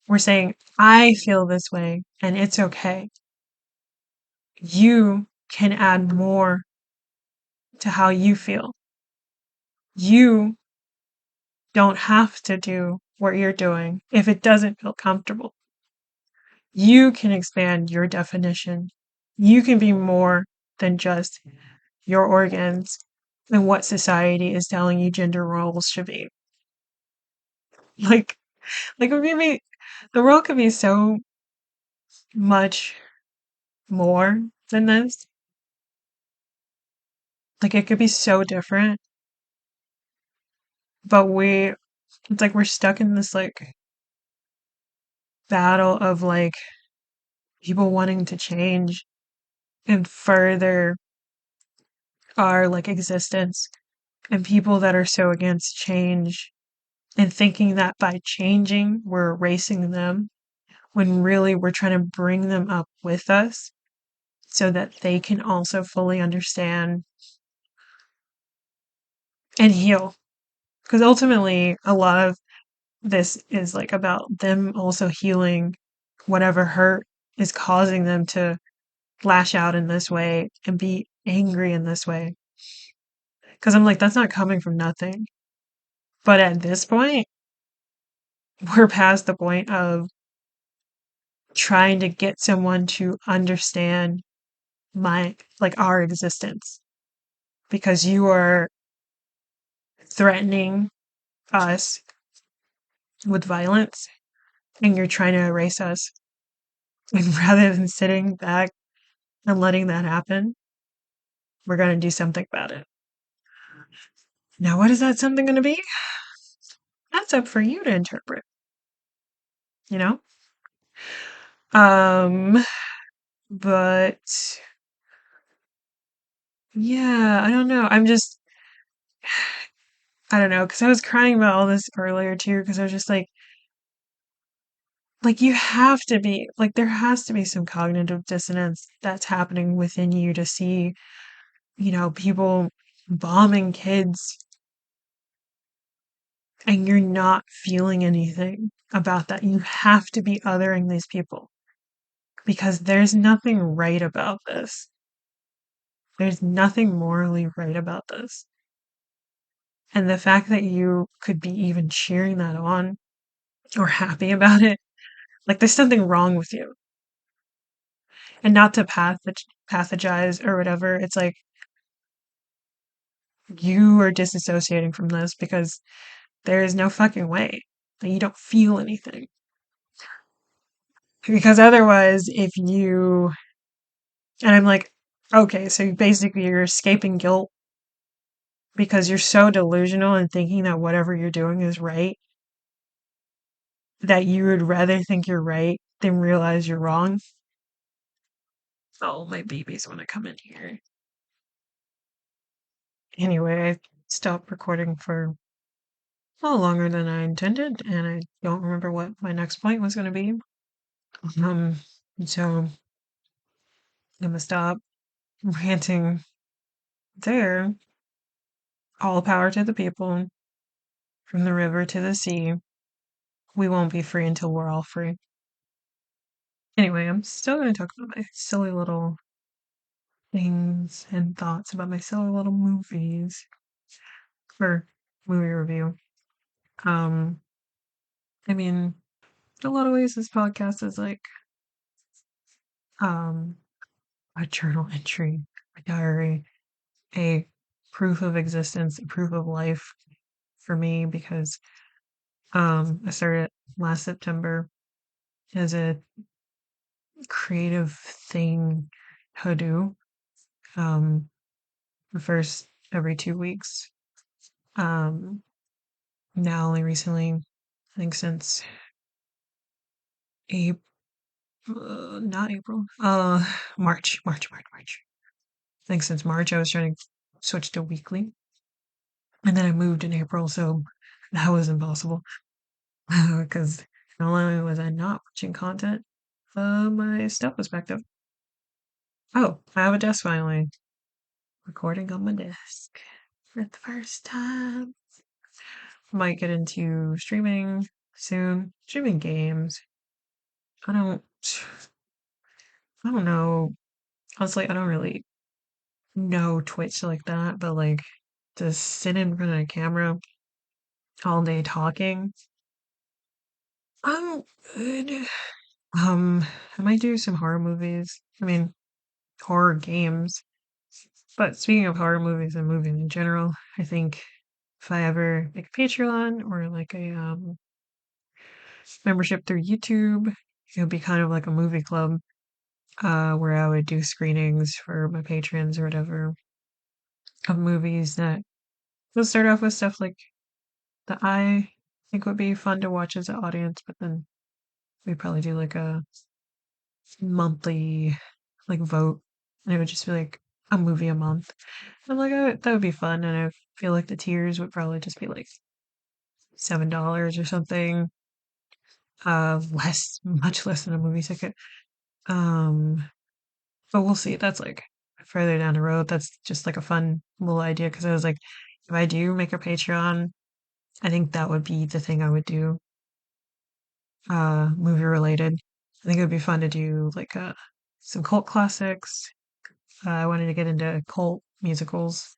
We're saying, I feel this way and it's okay. You can add more to how you feel. You don't have to do what you're doing if it doesn't feel comfortable. You can expand your definition. You can be more than just your organs and what society is telling you gender roles should be. Like, like maybe the world could be so much more than this. Like it could be so different, but it's like we're stuck in this like battle of like people wanting to change and further our like existence and people that are so against change and thinking that by changing we're erasing them when really we're trying to bring them up with us so that they can also fully understand and heal. Because ultimately, a lot of this is like about them also healing whatever hurt is causing them to lash out in this way and be angry in this way. Because I'm like, that's not coming from nothing. But at this point, we're past the point of trying to get someone to understand like our existence because you are threatening us with violence and you're trying to erase us. And rather than sitting back and letting that happen, we're going to do something about it. Now, what is that something going to be? That's up for you to interpret, you know? Um, but yeah, I don't know. I don't know, because I was crying about all this earlier too, because I was just like, you have to be, like, there has to be some cognitive dissonance that's happening within you to see, people bombing kids and you're not feeling anything about that. You have to be othering these people because there's nothing right about this. There's nothing morally right about this. And the fact that you could be even cheering that on or happy about it, like there's something wrong with you. And not to pathogize or whatever, it's like you are disassociating from this because there is no fucking way that you don't feel anything. Because otherwise, and I'm like, okay, so basically you're escaping guilt because you're so delusional and thinking that whatever you're doing is right, that you would rather think you're right than realize you're wrong. Oh, my babies want to come in here. Anyway, I stopped recording for a little longer than I intended, and I don't remember what my next point was going to be. Um, so I'm gonna stop ranting there. All power to the people, from the river to the sea. We won't be free until we're all free. Anyway, I'm still going to talk about my silly little things and thoughts about my silly little movies for movie review. Um, I mean, in a lot of ways, this podcast is like um a journal entry, a diary, a proof of existence, a proof of life for me because I started last September as a creative thing to do. Um, the first every 2 weeks. Um, now only recently, I think since April, not April, March. I think since March I was trying to switch to weekly, and then I moved in April, so that was impossible because Not only was I not watching content, my stuff was backed up. Oh, I have a desk finally. Recording on my desk for the first time. Might get into streaming soon. Streaming games. I don't I don't know. Honestly, I don't really know Twitch like that, but like to sit in front of a camera all day talking, I'm good. I might do some horror movies. I mean, horror games. But speaking of horror movies and movies in general, I think if I ever make a Patreon or like a membership through YouTube, it would be kind of like a movie club where I would do screenings for my patrons or whatever of movies that will start off with stuff like that I think would be fun to watch as an audience, but then we probably do like a monthly like vote, and it would just be like a movie a month. I'm like, oh, that would be fun, and I feel like the tiers would probably just be like $7 or something, less, much less than a movie ticket. Um, but we'll see. That's like further down the road. That's just like a fun little idea because I was like, if I do make a Patreon, I think that would be the thing I would do, movie related. I think it would be fun to do like some cult classics. I wanted to get into cult musicals.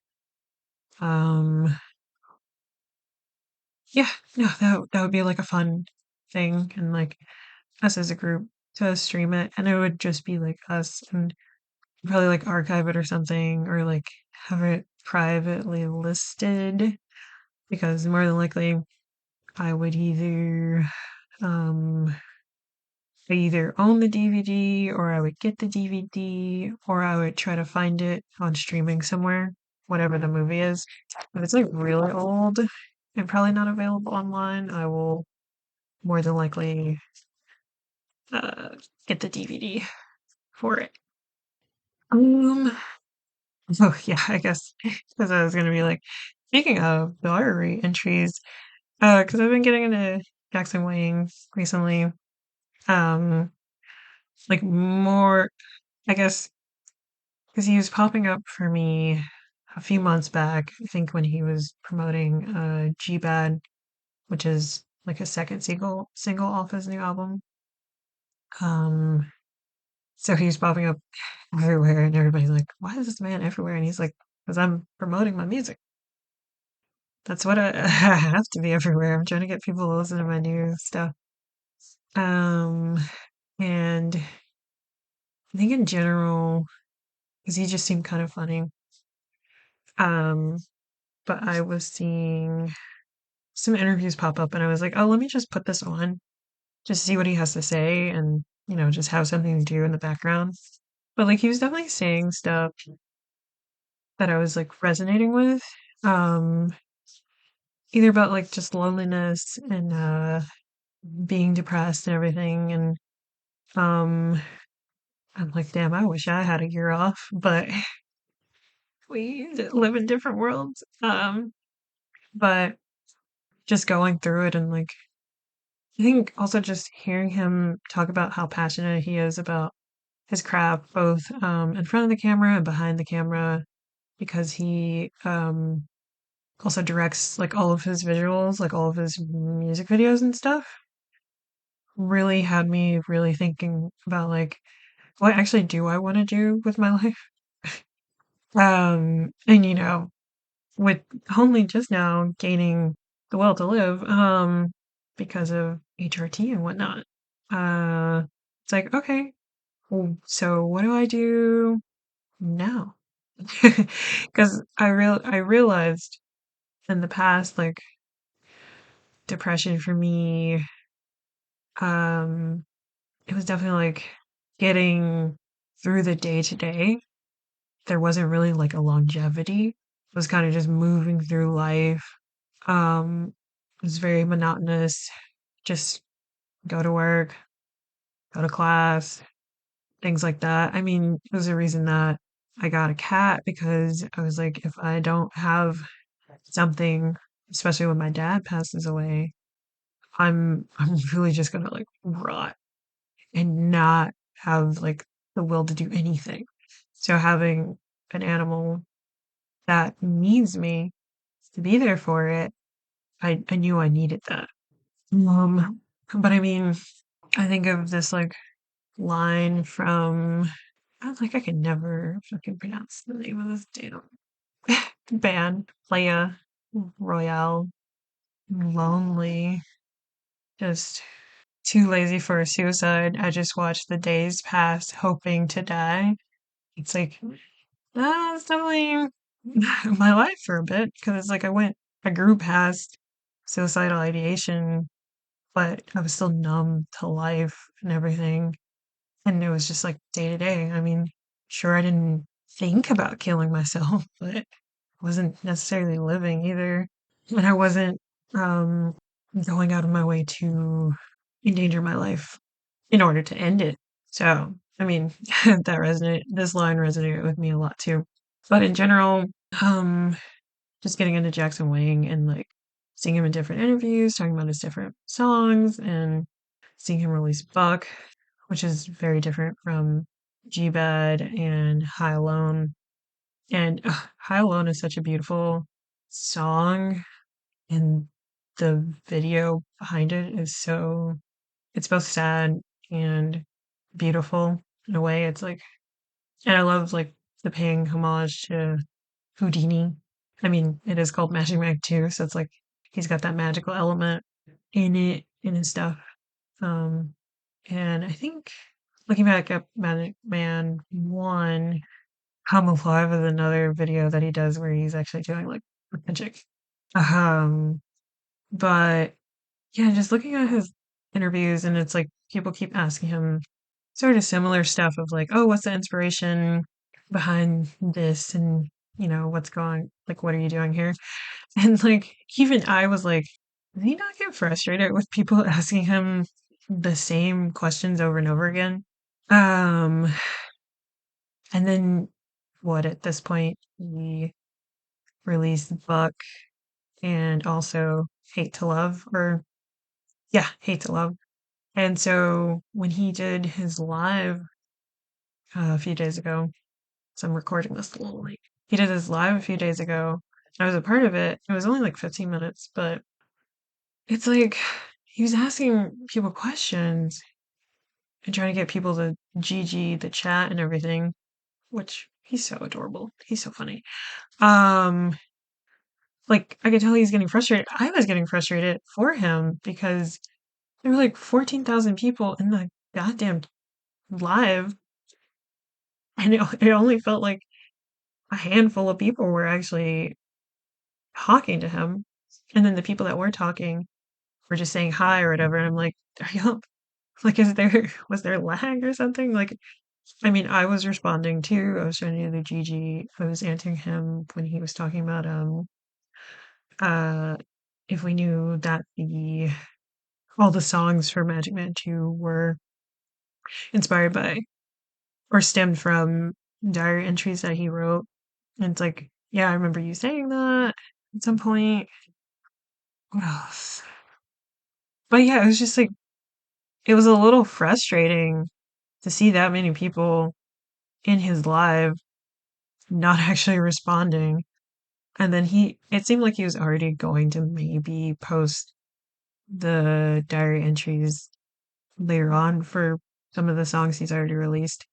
Um, yeah, no, that would be like a fun thing, and like us as a group to stream it, and it would just be like us, and probably like archive it or something, or like have it privately listed because more than likely I would um either own the DVD or I would get the DVD or I would try to find it on streaming somewhere, whatever the movie is. If it's like really old and probably not available online, I will more than likely uh, get the DVD for it. Um, oh yeah, I guess because I was gonna be like, speaking of diary entries, because I've been getting into Jackson Wang recently. Um, like more, I guess, because he was popping up for me a few months back. I think when he was promoting G Bad, which is like a second single off his new album. Um, so he was popping up everywhere, and everybody's like, "Why is this man everywhere?" And he's like, "Because I'm promoting my music. That's what I have to be everywhere. I'm trying to get people to listen to my new stuff." Um, and I think in general, because he just seemed kind of funny. Um, but I was seeing some interviews pop up, and I was like, "Oh, let me just put this on, just see what he has to say, and just have something to do in the background." But like, he was definitely saying stuff that I was like resonating with. Um, either about like just loneliness and being depressed and everything, and um I'm like, damn, I wish I had a year off, but we live in different worlds. But just going through it, and like I think also just hearing him talk about how passionate he is about his craft, both in front of the camera and behind the camera, because he also directs like all of his visuals, like all of his music videos and stuff, really had me really thinking about like what actually do I want to do with my life. And with only just now gaining the will to live, because of HRT and whatnot. It's like, okay, well, so what do I do now? Because I realized in the past, like depression for me, um, it was definitely like getting through the day to day. There wasn't really like a longevity. It was kind of just moving through life. It was very monotonous. Just go to work, go to class, things like that. I mean, it was a reason that I got a cat because I was like, if I don't have something, especially when my dad passes away, I'm really just gonna like rot and not have like the will to do anything. So having an animal that needs me to be there for it, I knew I needed that. But I mean, I think of this like line from I was like I can never fucking pronounce the name of this damn band. Playa Royale Lonely. Just too lazy for a suicide. I just watched the days pass hoping to die. It's like that's definitely my life for a bit because it's like I grew past suicidal ideation, but I was still numb to life and everything. And it was just like day to day. I mean, sure, I didn't think about killing myself, but I wasn't necessarily living either. And I wasn't um, going out of my way to endanger my life in order to end it. So, I mean, this line resonated with me a lot too. But in general, um, just getting into Jackson Wang and like seeing him in different interviews, talking about his different songs, and seeing him release Buck, which is very different from G Bad and High Alone. And High Alone is such a beautiful song, and the video behind it is it's both sad and beautiful in a way. It's like, and I love like the paying homage to Houdini. I mean, it is called Magic Mike too, so it's like he's got that magical element in it in his stuff. Um, and I think looking back at Magic Man 1, Come Alive is another video that he does where he's actually doing like magic. Um, but yeah, just looking at his interviews, and it's like people keep asking him sort of similar stuff of like, oh, what's the inspiration behind this? And, what are you doing here? And like, even I was like, does he not get frustrated with people asking him the same questions over and over again? Um, and then what at this point, he released Buck and also Hate to Love, or yeah, Hate to Love. And so when he did his live a few days ago, so I'm recording this a little late. He did his live a few days ago. I was a part of it. It was only like 15 minutes, but it's like he was asking people questions and trying to get people to GG the chat and everything, which he's so adorable. He's so funny. Um, like I could tell he's getting frustrated. I was getting frustrated for him because there were like 14,000 people in the goddamn live, and it only felt like a handful of people were actually talking to him. And then the people that were talking were just saying hi or whatever. And I'm like, are y'all like, was there lag or something? Like, I mean, I was responding too. I was trying to do the GG. I was answering him when he was talking about, uh, if we knew that all the songs for Magic Man 2 were inspired by or stemmed from diary entries that he wrote. And it's like, yeah, I remember you saying that at some point. What else? But yeah, it was just like it was a little frustrating to see that many people in his live not actually responding. And then it seemed like he was already going to maybe post the diary entries later on for some of the songs he's already released.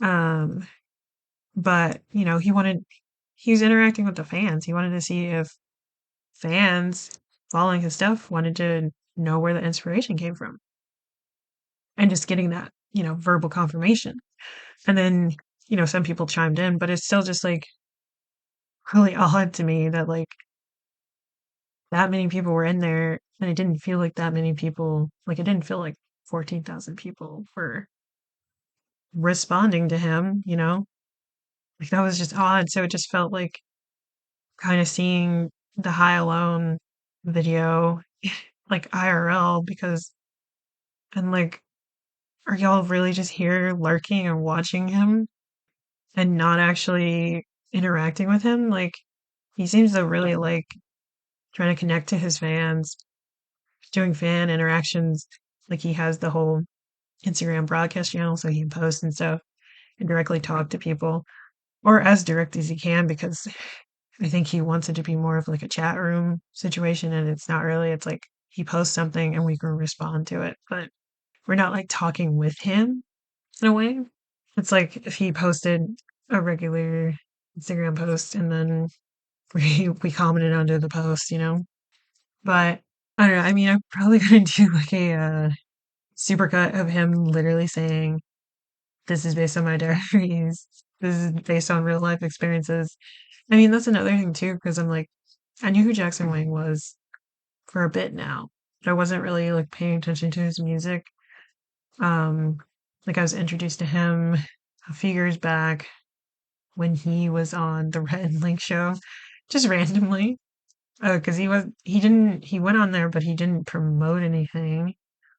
Um, but he was interacting with the fans. He wanted to see if fans following his stuff wanted to know where the inspiration came from and just getting that, verbal confirmation. And then, some people chimed in, but it's still just like really odd to me that like that many people were in there and it didn't feel like that many people, like it didn't feel like 14,000 people were responding to him, Like that was just odd. So it just felt like kind of seeing the High Alone video like IRL because and like are y'all really just here lurking and watching him and not actually interacting with him? Like he seems to really like trying to connect to his fans doing fan interactions. Like he has the whole Instagram broadcast channel, so he can post and stuff and directly talk to people, or as direct as he can, because I think he wants it to be more of like a chat room situation, and it's not really. It's like he posts something and we can respond to it, but we're not like talking with him in a way. It's like if he posted a regular Instagram post and then we commented under the post, you know. But I don't know. I mean, I'm probably gonna do like a supercut of him literally saying, "This is based on my diaries. This is based on real life experiences." I mean, that's another thing too, because I'm like, I knew who Jackson Wang was for a bit now, but I wasn't really like paying attention to his music. Um, like I was introduced to him a few years back when he was on the Red and Link show, just randomly. Because he went on there, but he didn't promote anything.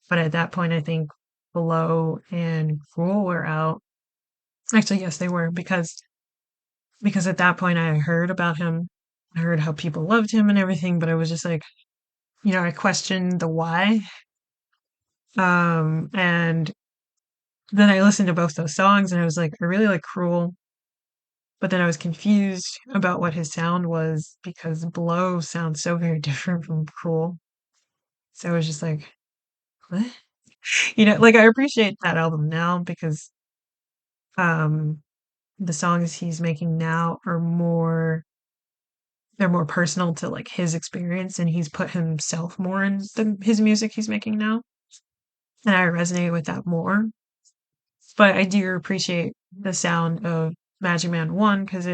But at that point, I think Below and Cruel were out. Actually, yes, they were, because at that point I heard about him. I heard how people loved him and everything, but I was just like, I questioned the why. And then I listened to both those songs and I was like, I really like Cruel, but then I was confused about what his sound was because Blow sounds so very different from Cruel. So I was just like, what? Like I appreciate that album now because um the songs he's making now are they're more personal to like his experience, and he's put himself more in his music he's making now. And I resonate with that more. But I do appreciate the sound of Magic Man 1 because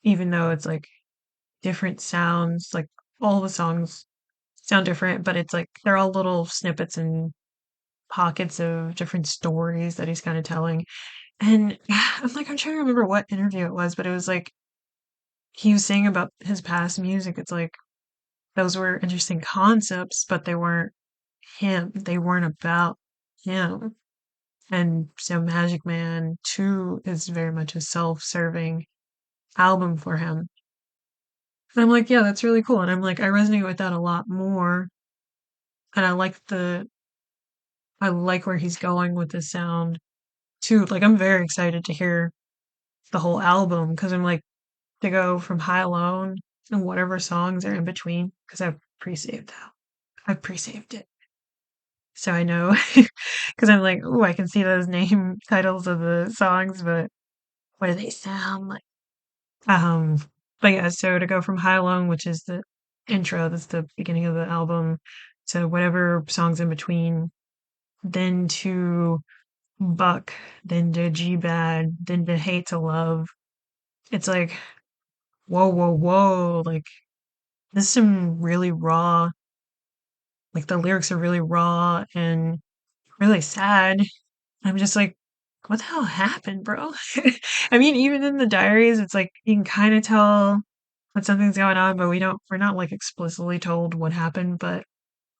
even though it's like different sounds, like all the songs sound different, but it's like they're all little snippets and pockets of different stories that he's kind of telling. And I'm trying to remember what interview it was, but it was like he was saying about his past music. It's like those were interesting concepts, but they weren't him. They weren't about him. And so Magic Man 2 is very much a self-serving album for him. And I'm like, yeah, that's really cool. And I'm like, I resonate with that a lot more. And I like where he's going with the sound too. Like, I'm very excited to hear the whole album because I'm like, to go from High Alone and whatever songs are in between, because I've pre-saved that. I've pre-saved it. So I know, because I'm like, oh, I can see those name titles of the songs, but what do they sound like? Um, but yeah, so to go from High Alone, which is the intro, that's the beginning of the album, to whatever songs in between, then to Buck, then to G Bad, then to Hate to Love. It's like, whoa, whoa, whoa. Like, this is some really raw, like, the lyrics are really raw and really sad. I'm just like, what the hell happened, bro? I mean, even in the diaries, it's like you can kind of tell that something's going on, but we're not like explicitly told what happened. But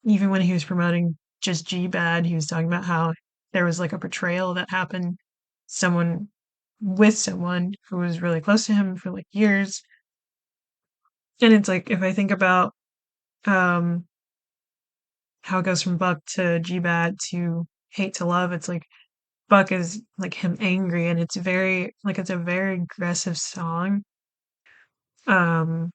even when he was promoting just G Bad, he was talking about how there was like a betrayal that happened, someone with someone who was really close to him for like years. And it's like if I think about um how it goes from Buck to G Bad to Hate to Love, it's like Buck is like him angry, and it's a very aggressive song. Um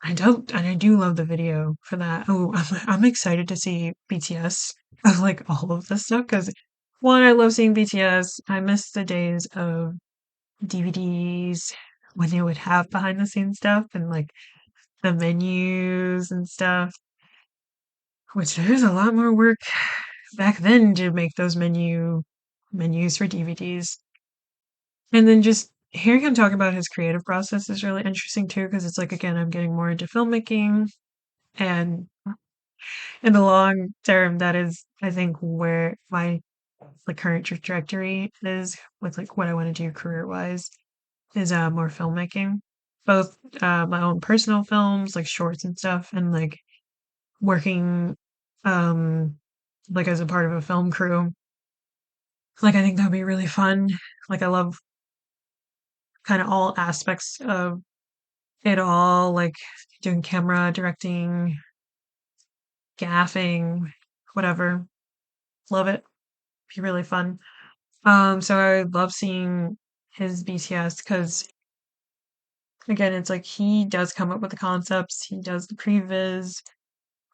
I do love the video for that. Oh, I'm excited to see BTS of like all of this stuff because one, I love seeing BTS. I miss the days of DVDs when they would have behind the scenes stuff and like the menus and stuff, which there's a lot more work back then to make those menus for DVDs. And then just hearing him talk about his creative process is really interesting too, because it's like again, I'm getting more into filmmaking, and in the long term, that is, I think, where my like current trajectory is with like what I want to do career wise is more filmmaking, both my own personal films, like shorts and stuff, and like working um like as a part of a film crew. Like I think that'd be really fun. Like I love kind of all aspects of it all, like doing camera, directing, gaffing, whatever. Love it. Be really fun. So I love seeing his BTS because again, it's like he does come up with the concepts. He does the previs,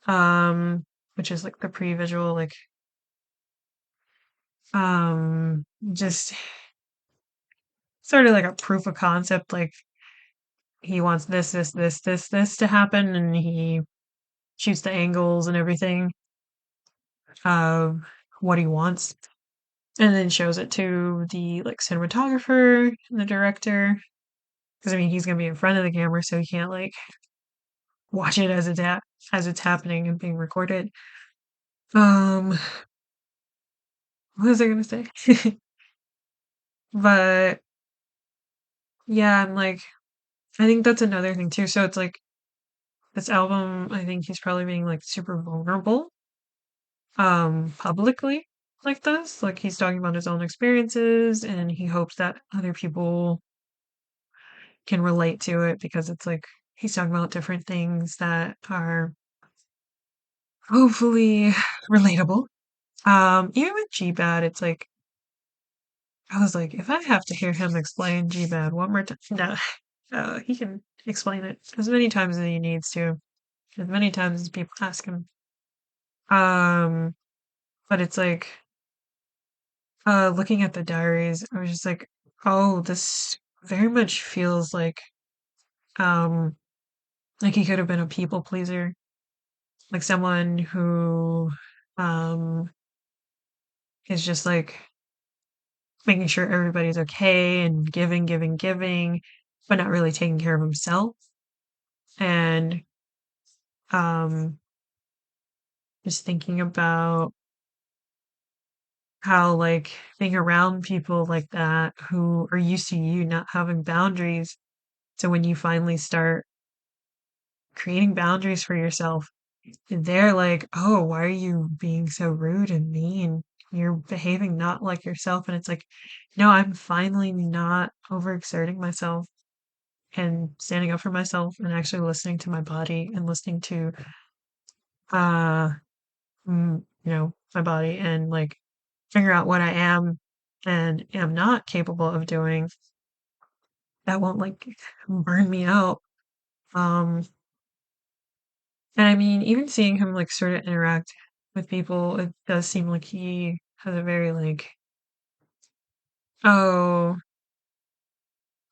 um, which is like the pre-visual, like just sort of like a proof of concept. Like he wants this to happen, and he shoots the angles and everything of what he wants, and then shows it to the like cinematographer and the director. Because I mean, he's gonna be in front of the camera, so he can't like watch it as it's happening and being recorded. Um, what was I gonna say? But yeah, I'm like, I think that's another thing too. So it's like this album, I think he's probably being like super vulnerable, publicly like this. Like he's talking about his own experiences and he hopes that other people can relate to it because it's like he's talking about different things that are hopefully relatable. Even with G-Bad, it's like I was like, if I have to hear him explain G-Bad one more time, no, he can explain it as many times as he needs to, as many times as people ask him. Um, but it's like, looking at the diaries, I was just like, oh, this very much feels um, like he could have been a people pleaser, like someone who, um, is just like making sure everybody's okay and giving, but not really taking care of himself. And um, just thinking about how like being around people like that who are used to you not having boundaries. So when you finally start creating boundaries for yourself, they're like, "Oh, why are you being so rude and mean? You're behaving not like yourself." And it's like, no, I'm finally not overexerting myself and standing up for myself and actually listening to my body and listening to uh my body and like figure out what I am and am not capable of doing that won't like burn me out. Um and I mean even seeing him like sort of interact with people, it does seem like he has a very like oh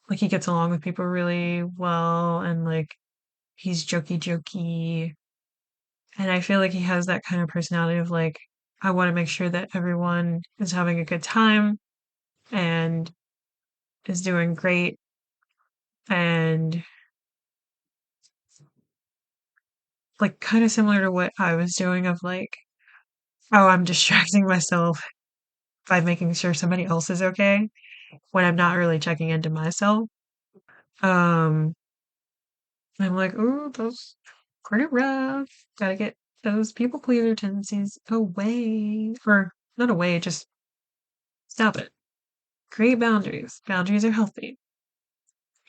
like he gets along with people really well and like he's jokey and I feel like he has that kind of personality of like I want to make sure that everyone is having a good time and is doing great and like kind of similar to what I was doing of like, oh, I'm distracting myself by making sure somebody else is okay when I'm not really checking into myself. Um, I'm like, oh, those pretty rough. Gotta get those people pleaser tendencies away. Or not away, just stop it. Create boundaries. Boundaries are healthy.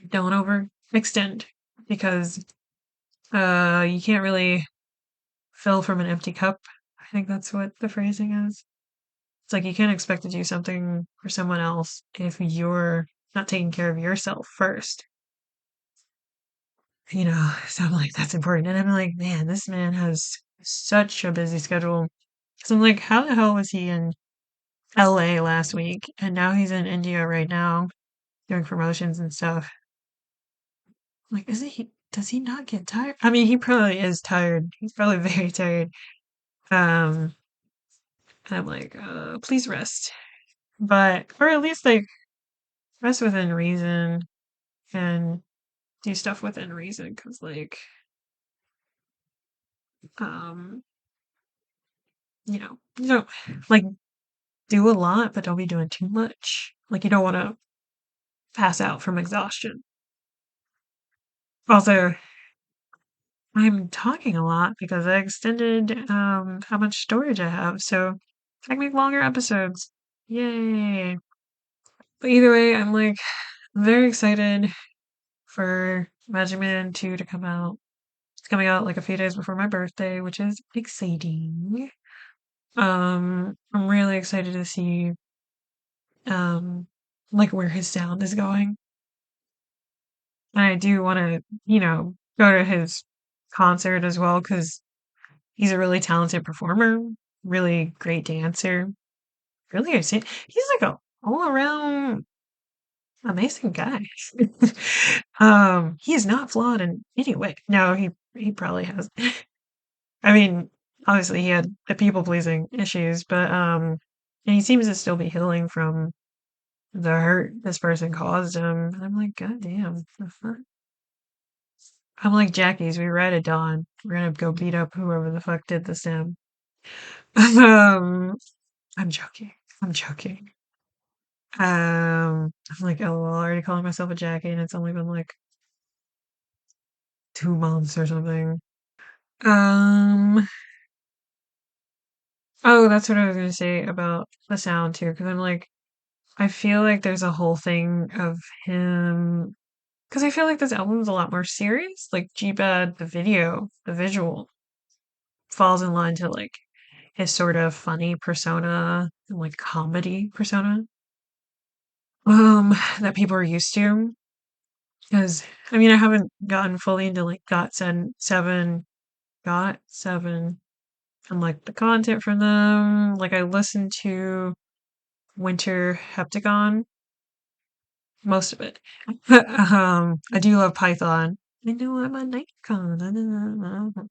Don't overextend because you can't really fill from an empty cup. I think that's what the phrasing is. It's like you can't expect to do something for someone else if you're not taking care of yourself first. So I'm like, that's important. And I'm like, man, this man has such a busy schedule. So I'm like, how the hell was he in LA last week? And now he's in India right now doing promotions and stuff. Like, does he not get tired? I mean, he probably is tired. He's probably very tired. Um, and I'm like, please rest. But, or at least like rest within reason and do stuff within reason. Cause like, um, you don't like do a lot, but don't be doing too much. Like, you don't want to pass out from exhaustion. Also, I'm talking a lot because I extended how much storage I have, so I can make longer episodes. Yay! But either way, I'm like very excited for Magic Man 2 to come out. It's coming out like a few days before my birthday, which is exciting. I'm really excited to see um like where his sound is going. And I do want to, go to his concert as well because he's a really talented performer, really great dancer, really good he's like a all around amazing guy. He is not flawed in any way. No, he probably has. I mean, obviously he had the people pleasing issues, but and he seems to still be healing from the hurt this person caused him. And I'm like, God damn. The fuck? I'm like Jackie's. We ride at dawn. We're gonna go beat up whoever the fuck did this to him. um, I'm joking. I'm joking. I'm like, oh, already calling myself a Jackie, and it's only been like 2 months or something. Um, oh, that's what I was gonna say about the sound too, because I'm like, I feel like there's a whole thing of him, because I feel like this album's a lot more serious. Like G-Bad, the video, the visual falls in line to like his sort of funny persona and like comedy persona, that people are used to. Because I mean, I haven't gotten fully into like Got Seven, and like the content from them. Like I listened to Winter Heptagon, most of it. I do love Python. I know I'm a Nightcon.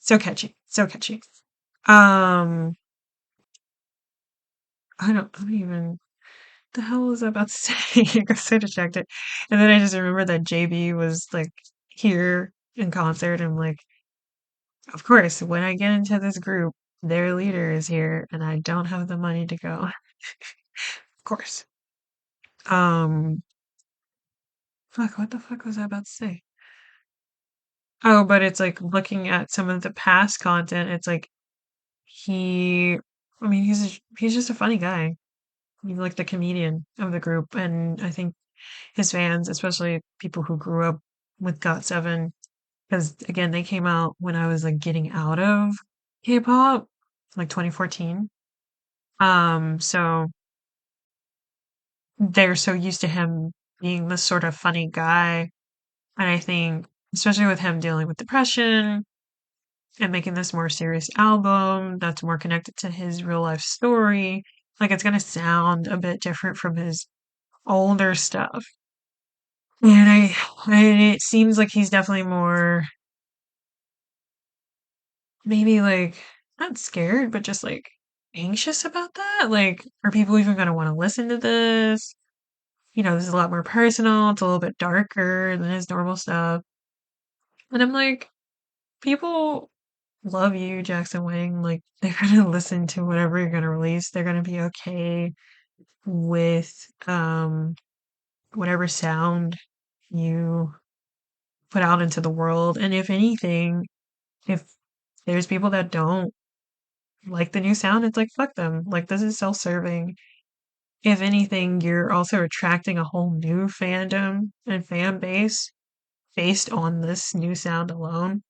So catchy, so catchy. Um, I don't even. The hell was I about to say? I got so distracted, and then I just remembered that JB was like here in concert. And like, of course, when I get into this group, their leader is here, and I don't have the money to go. Of course. Um, fuck. What the fuck was I about to say? Oh, but it's like looking at some of the past content. It's like he. I mean, he's just a funny guy. He's like the comedian of the group, and I think his fans, especially people who grew up with GOT7, because again, they came out when I was like getting out of K-pop, like 2014. So they're so used to him being this sort of funny guy. And I think, especially with him dealing with depression and making this more serious album that's more connected to his real life story, like it's gonna sound a bit different from his older stuff. And it seems like he's definitely more, maybe like, not scared, but just like anxious about that. Like, are people even going to want to listen to this? This is a lot more personal. It's a little bit darker than his normal stuff. And I'm like, people love you, Jackson Wang. Like, they're going to listen to whatever you're going to release. They're going to be okay with whatever sound you put out into the world. And if anything, if there's people that don't like the new sound, it's like, fuck them. Like, this is self serving. If anything, you're also attracting a whole new fandom and fan base based on this new sound alone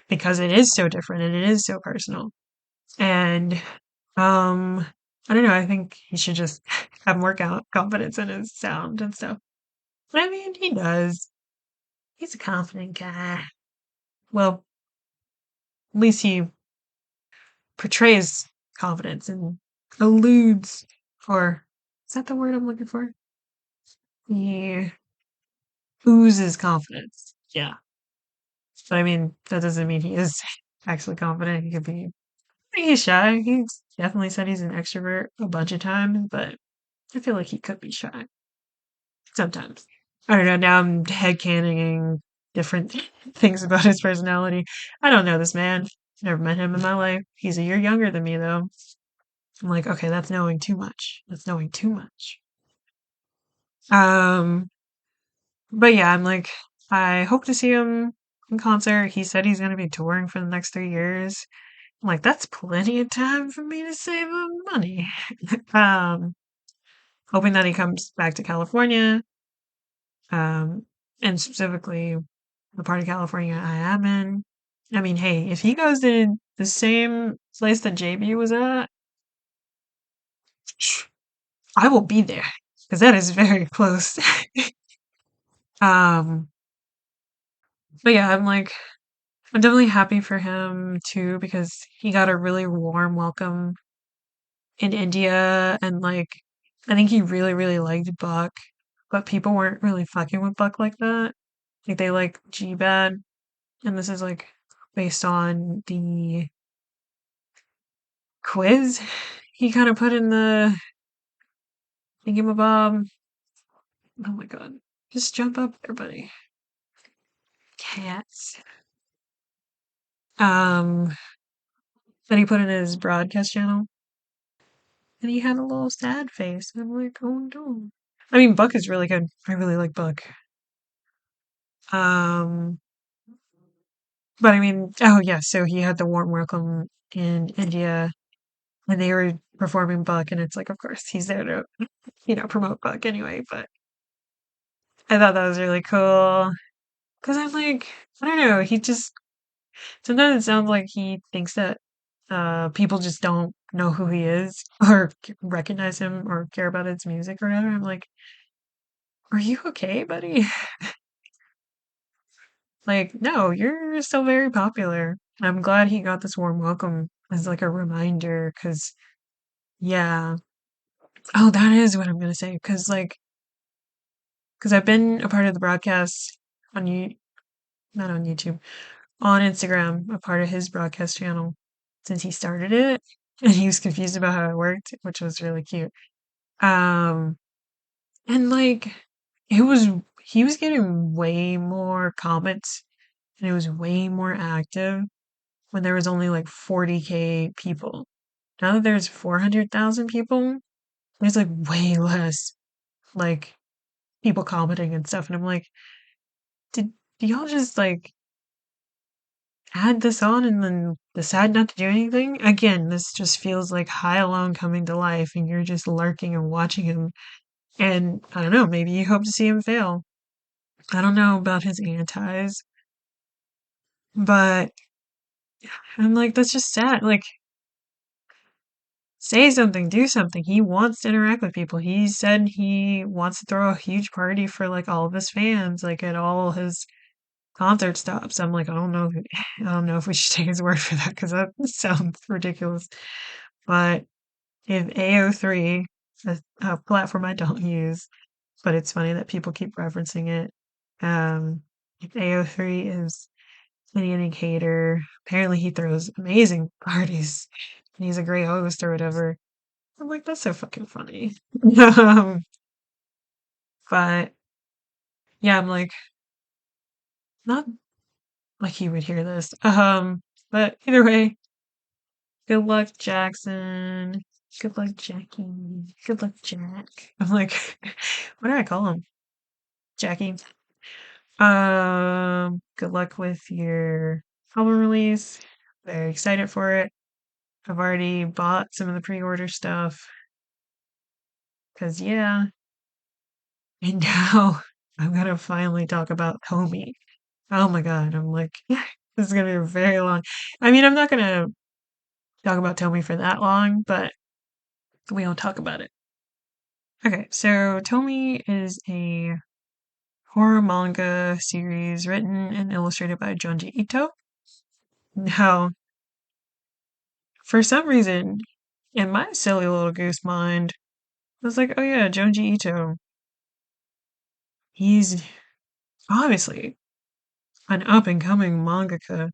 because it is so different and it is so personal. And um I don't know, I think he should just have more confidence in his sound and stuff. I mean, he does. He's a confident guy. Well, at least he portrays confidence and alludes, or is that the word I'm looking for? He oozes confidence. Yeah. But I mean, that doesn't mean he is actually confident. He could be pretty shy. He's definitely said he's an extrovert a bunch of times, but I feel like he could be shy sometimes. I don't know. Now I'm headcanoning different things about his personality. I don't know this man. Never met him in my life. He's a year younger than me, though. I'm like, okay, that's knowing too much. That's knowing too much. Um, but yeah, I'm like, I hope to see him in concert. He said he's going to be touring for the next 3 years. I'm like, that's plenty of time for me to save money. um, Hoping that he comes back to California, um, and specifically the part of California I am in. I mean, hey, if he goes to the same place that JB was at, I will be there because that is very close. um, but yeah, I'm definitely happy for him too because he got a really warm welcome in India, and I think he really, really liked Buck, but people weren't really fucking with Buck like that. Like they like G Bad, and this is based on the quiz he kind of put in the thingamabob. Oh my god. Just jump up there, buddy. Cats. Um, that he put in his broadcast channel. And he had a little sad face. And I'm like, oh no. I mean, Buck is really good. I really like Buck. Um, but I mean, oh yeah, so he had the warm welcome in India when they were performing Buck, and it's like, of course, he's there to, promote Buck anyway. But I thought that was really cool. Because I'm like, I don't know, he just sometimes it sounds like he thinks that people just don't know who he is or recognize him or care about his music or whatever. I'm like, are you okay, buddy? Like, no, you're still very popular. I'm glad he got this warm welcome as a reminder, because yeah. Oh, that is what I'm gonna say. Because I've been a part of the broadcast on you, not on YouTube, on Instagram, a part of his broadcast channel since he started it, and he was confused about how it worked, which was really cute. Um, and it was he was getting way more comments, and it was way more active when there was only 40K people. Now that there's 400,000 people, there's way less like people commenting and stuff. And I'm like, did y'all just add this on and then decide not to do anything? Again, this just feels like High Alone coming to life, and you're just lurking and watching him. And I don't know, maybe you hope to see him fail. I don't know about his antis, but I'm like, that's just sad. Say something, do something. He wants to interact with people. He said he wants to throw a huge party for all of his fans, at all his concert stops. I'm like, I don't know. I don't know if we should take his word for that because that sounds ridiculous. But if AO3, a platform I don't use, but it's funny that people keep referencing it. If AO3 is any indicator, apparently he throws amazing parties. And he's a great host or whatever. I'm like, that's so fucking funny. um, but yeah, I'm like, not like he would hear this. But either way, good luck, Jackson. Good luck, Jackie. Good luck, Jack. I'm like, what do I call him? Jackie. Good luck with your album release. Very excited for it. I've already bought some of the pre-order stuff. Cause yeah. And now I'm gonna finally talk about Tomie. Oh my god, I'm like, this is gonna be very long. I mean, I'm not gonna talk about Tomie for that long, but we'll talk about it. Okay, so Tomie is a horror manga series written and illustrated by Junji Ito. Now, for some reason, in my silly little goose mind, I was like, oh yeah, Junji Ito. He's obviously an up and coming mangaka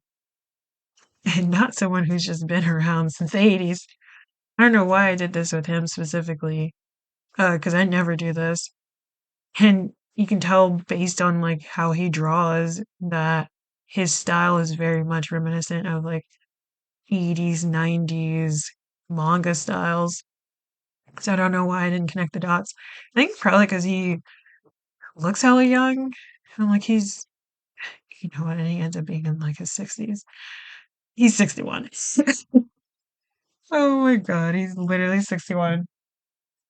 and not someone who's just been around since the 80s. I don't know why I did this with him specifically, because I never do this. And you can tell based on how he draws that his style is very much reminiscent of 80s, 90s manga styles. So I don't know why I didn't connect the dots. I think probably because he looks hella young. And he's, what, and he ends up being in his 60s. He's 61. Oh my god, he's literally 61.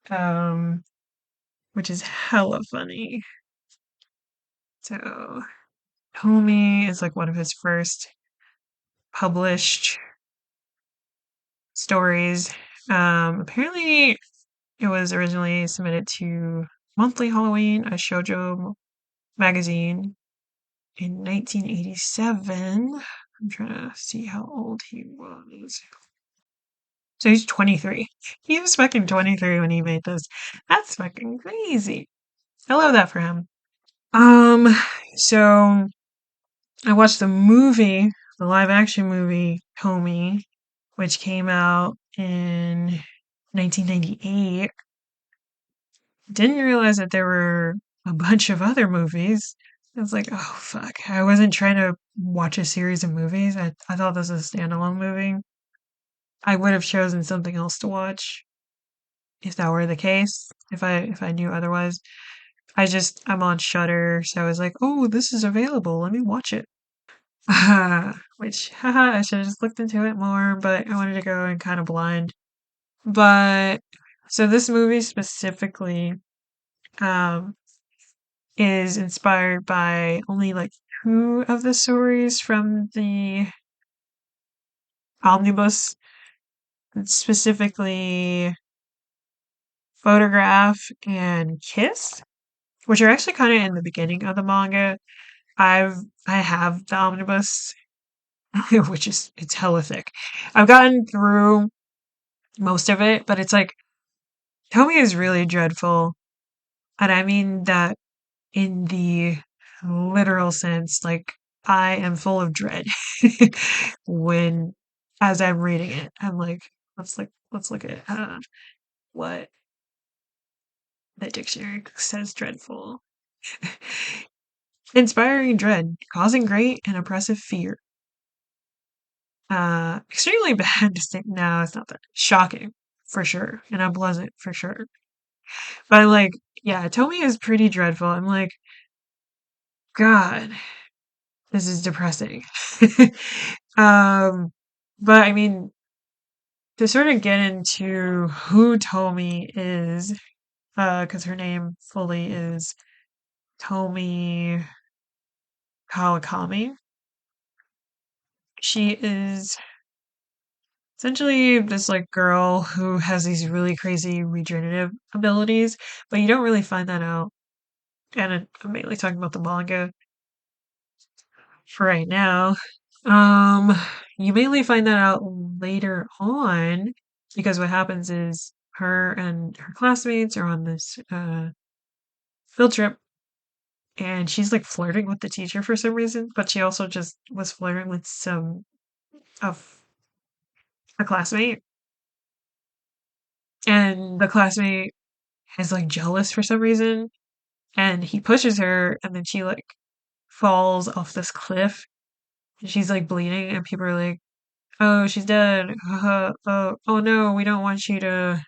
Um, which is hella funny. So, Tomie is like one of his first published stories. Apparently, it was originally submitted to Monthly Halloween, a shoujo magazine, in 1987. I'm trying to see how old he was. So he's 23. He was fucking 23 when he made this. That's fucking crazy. I love that for him. Um, so I watched the movie, the live action movie, Tomie, which came out in 1998. Didn't realize that there were a bunch of other movies. I was like, oh fuck. I wasn't trying to watch a series of movies. I thought this was a standalone movie. I would have chosen something else to watch if that were the case. If I knew otherwise. I'm on Shutter, so I was like, oh, this is available. Let me watch it. Which, haha, I should have just looked into it more, but I wanted to go in kind of blind. But so this movie specifically um is inspired by only like two of the stories from the omnibus, specifically Photograph and Kiss, which are actually kind of in the beginning of the manga. I've I have the omnibus, which is it's hella thick. I've gotten through most of it, but it's like Tomie is really dreadful, and I mean that in the literal sense. Like I am full of dread when as I'm reading it. I'm like, let's look at what the dictionary says. Dreadful, inspiring dread, causing great and oppressive fear. Extremely bad. No, it's not that shocking for sure, and unpleasant for sure. But I'm like, yeah, Tomie is pretty dreadful. I'm like, God, this is depressing. um, but I mean, to sort of get into who Tomie is, because her name fully is Tomie Kawakami. She is essentially this like girl who has these really crazy regenerative abilities, but you don't really find that out. And I'm mainly talking about the manga for right now. Um, you mainly find that out later on because what happens is her and her classmates are on this field trip and she's like flirting with the teacher for some reason, but she also just was flirting with some of a classmate, and the classmate is like jealous for some reason, and he pushes her, and then she like falls off this cliff, and she's like bleeding, and people are like, "Oh, she's dead. Oh no, we don't want you to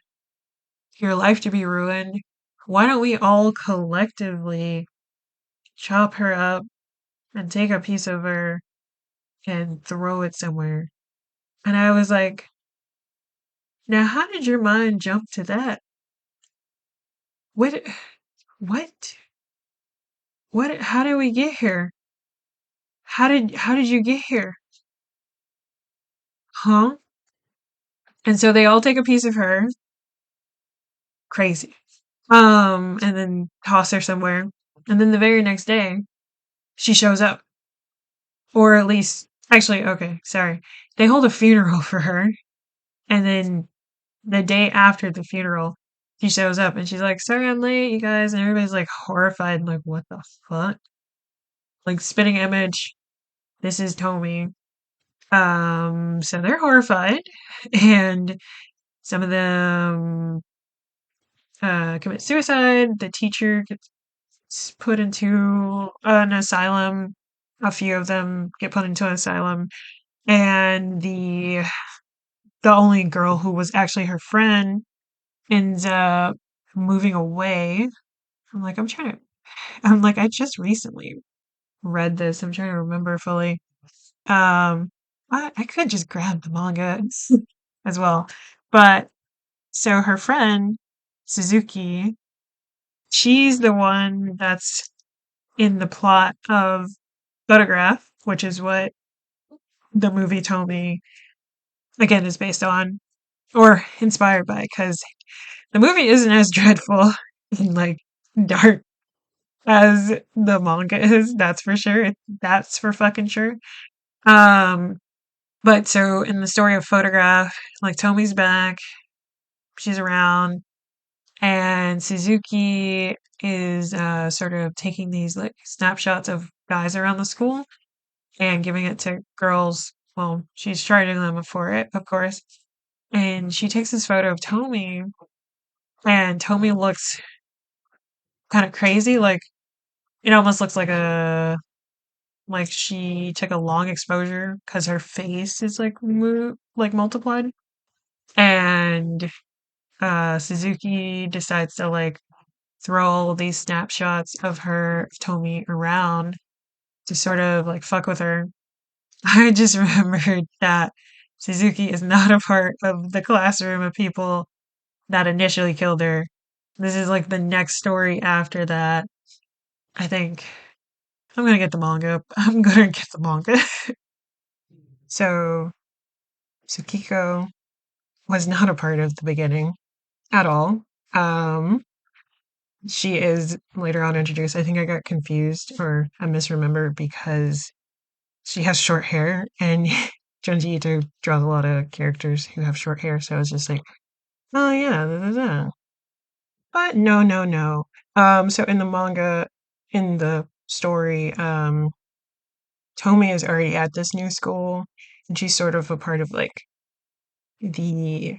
your life to be ruined. Why don't we all collectively chop her up and take a piece of her and throw it somewhere?" And I was like, now how did your mind jump to that? What what? What how did we get here? How did you get here? Huh? And so they all take a piece of her, crazy. And then toss her somewhere. And then the very next day, she shows up. Or at least actually, okay, sorry. They hold a funeral for her, and then the day after the funeral, she shows up and she's like, "Sorry I'm late, you guys." And everybody's like horrified, like, "What the fuck?" Like spitting image, this is Tomie. So they're horrified, and some of them commit suicide. The teacher gets put into an asylum. A few of them get put into an asylum, and the only girl who was actually her friend ends up moving away. I'm like, I just recently read this. I'm trying to remember fully. Um, I could just grab the manga as well. But so her friend, Suzuki, she's the one that's in the plot of Photograph, which is what the movie Tomie again is based on or inspired by, because the movie isn't as dreadful and like dark as the manga is. That's for sure. That's for fucking sure. Um, but so in the story of Photograph, like Tomie's back, she's around, and Suzuki is sort of taking these like snapshots of guys around the school and giving it to girls. Well, she's charging them for it, of course. And she takes this photo of Tomie, and Tomie looks kind of crazy. Like it almost looks like she took a long exposure because her face is like like multiplied. And Suzuki decides to like throw all these snapshots of her Tomie around to sort of like fuck with her. I just remembered that Suzuki is not a part of the classroom of people that initially killed her. This is like the next story after that. I think I'm gonna get the manga. I'm gonna get the manga. So Tsukiko was not a part of the beginning at all. Um, she is later on introduced. I think I got confused or I misremembered because she has short hair, and Junji Ito draws a lot of characters who have short hair, so I was just like, oh yeah, da, da, da. But no, no, no. So in the manga, in the story, Tomie is already at this new school, and she's sort of a part of like the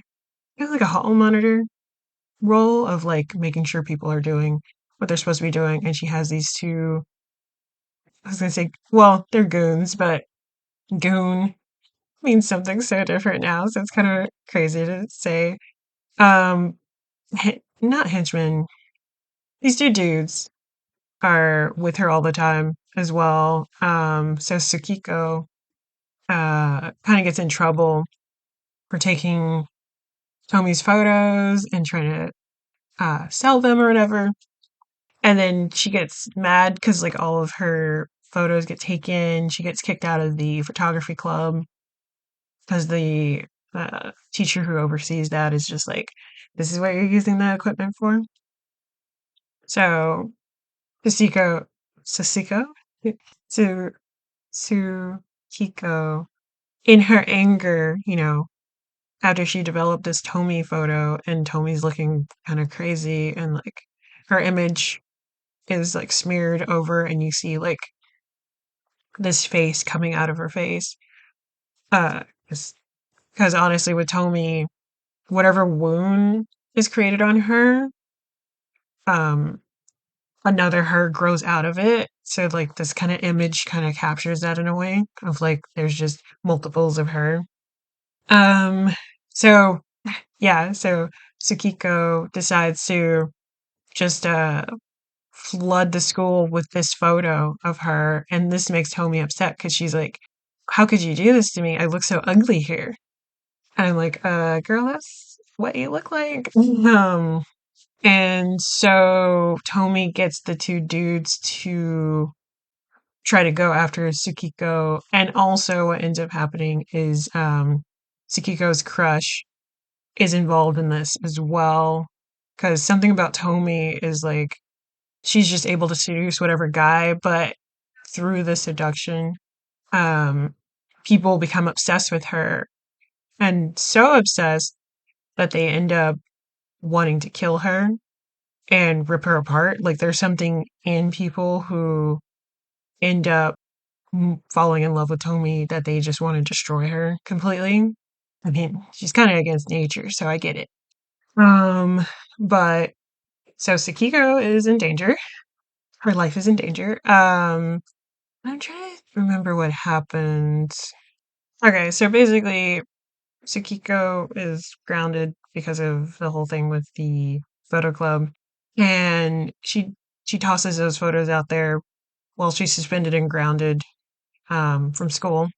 like a hall monitor role of like making sure people are doing what they're supposed to be doing. And she has these two, I was gonna say, well, they're goons, but goon means something so different now, so it's kind of crazy to say. Um, not henchmen. These two dudes are with her all the time as well. So Tsukiko kind of gets in trouble for taking Tomi's photos and trying to sell them or whatever. And then she gets mad because like all of her photos get taken. She gets kicked out of the photography club because the teacher who oversees that is just like, this is what you're using that equipment for. So Sasiko, Sasiko, Su Sukiko, in her anger, after she developed this Tomie photo and Tomie's looking kind of crazy and like her image is like smeared over and you see like this face coming out of her face. Uh, because honestly, with Tomie, whatever wound is created on her, um, another her grows out of it. So like this kind of image kind of captures that in a way of like there's just multiples of her. Um, so yeah, so Tsukiko decides to just flood the school with this photo of her, and this makes Tomie upset because she's like, "How could you do this to me? I look so ugly here." And I'm like, girl, that's what you look like." And so Tomie gets the two dudes to try to go after Tsukiko, and also what ends up happening is Tsukiko's crush is involved in this as well. Because something about Tomie is like she's just able to seduce whatever guy, but through the seduction, um, people become obsessed with her and so obsessed that they end up wanting to kill her and rip her apart. Like there's something in people who end up falling in love with Tomie that they just want to destroy her completely. I mean, she's kind of against nature, so I get it. Um, but so Sakiko is in danger. Her life is in danger. I'm trying to remember what happened. Okay, so basically, Tsukiko is grounded because of the whole thing with the photo club, and she tosses those photos out there while she's suspended and grounded from school.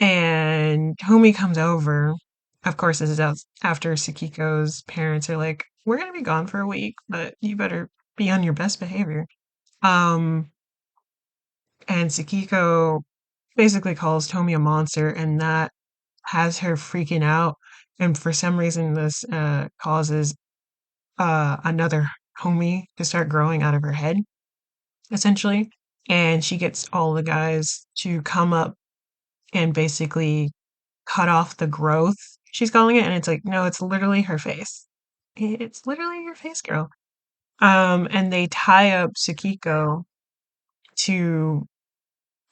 And Homie comes over. Of course, this is out after Tsukiko's parents are like, "We're gonna be gone for a week, but you better be on your best behavior." Um, And Sakiko basically calls Tomie a monster, and that has her freaking out. And for some reason, this causes another Tomie to start growing out of her head, essentially. And she gets all the guys to come up and basically cut off the growth, she's calling it. And it's like, no, it's literally her face. It's literally your face, girl. And they tie up Sakiko to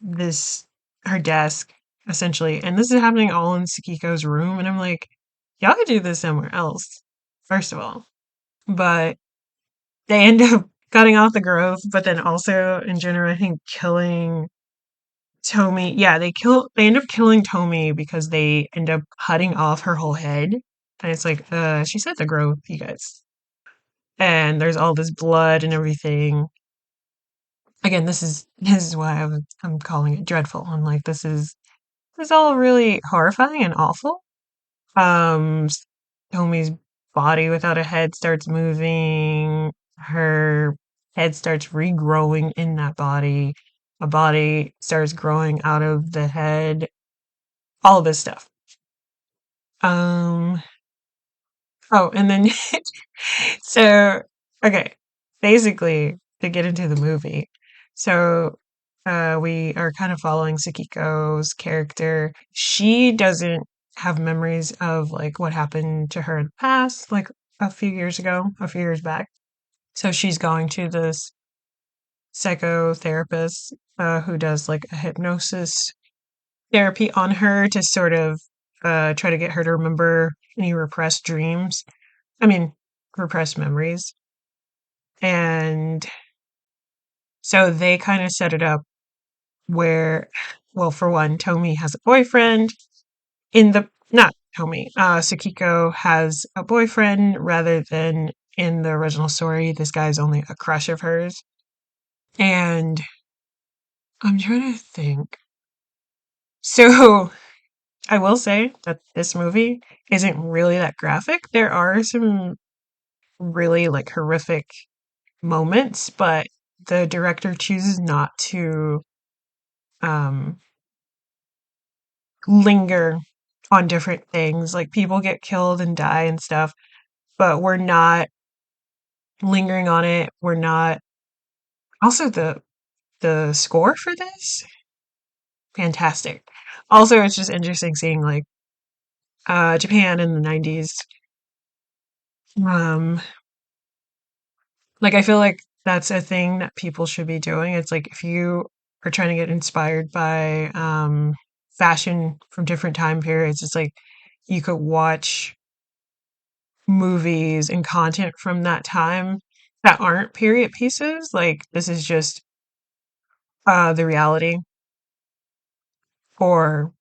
this her desk, essentially. And this is happening all in Sakiko's room. And I'm like, y'all could do this somewhere else, first of all. But they end up cutting off the growth, but then also in general, I think killing Tomie. Yeah, they end up killing Tomie because they end up cutting off her whole head. And it's like, she said the growth, you guys. And there's all this blood and everything. Again, this is why I'm calling it dreadful. I'm like, this is all really horrifying and awful. Tomie's body without a head starts moving. Her head starts regrowing in that body. A body starts growing out of the head. All this stuff. Um, oh, and then so okay, basically to get into the movie. So we are kind of following Sakiko's character. She doesn't have memories of like what happened to her in the past, like a few years ago, a few years back. So she's going to this psychotherapist who does like a hypnosis therapy on her to sort of try to get her to remember any repressed dreams. I mean, repressed memories. And so they kind of set it up where, well, for one, Tomie has a boyfriend in the, not Tomie, Sakiko has a boyfriend rather than in the original story. This guy's only a crush of hers. And I'm trying to think. So I will say that this movie isn't really that graphic. There are some really like horrific moments, but the director chooses not to um linger on different things. Like people get killed and die and stuff, but we're not lingering on it. We're not also the score for this, fantastic. Also, it's just interesting seeing like Japan in the 90s. Um like I feel like that's a thing that people should be doing. It's like if you are trying to get inspired by fashion from different time periods, it's like you could watch movies and content from that time that aren't period pieces. Like this is just the reality, or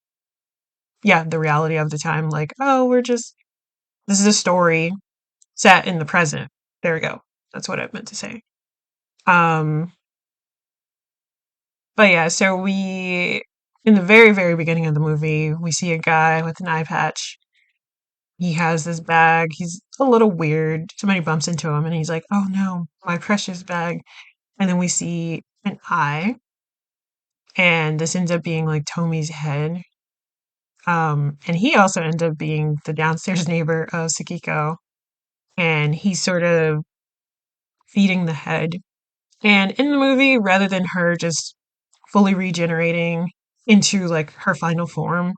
yeah, the reality of the time. Like, oh, we're just this is a story set in the present. There we go. That's what I meant to say. Um, but yeah, so we in the very, very beginning of the movie, we see a guy with an eye patch. He has this bag. He's a little weird. Somebody bumps into him and he's like, "Oh no, my precious bag." And then we see an eye, and this ends up being like Tomie's head. And he also ends up being the downstairs neighbor of Sakiko, and he's sort of feeding the head. And in the movie, rather than her just fully regenerating into like her final form,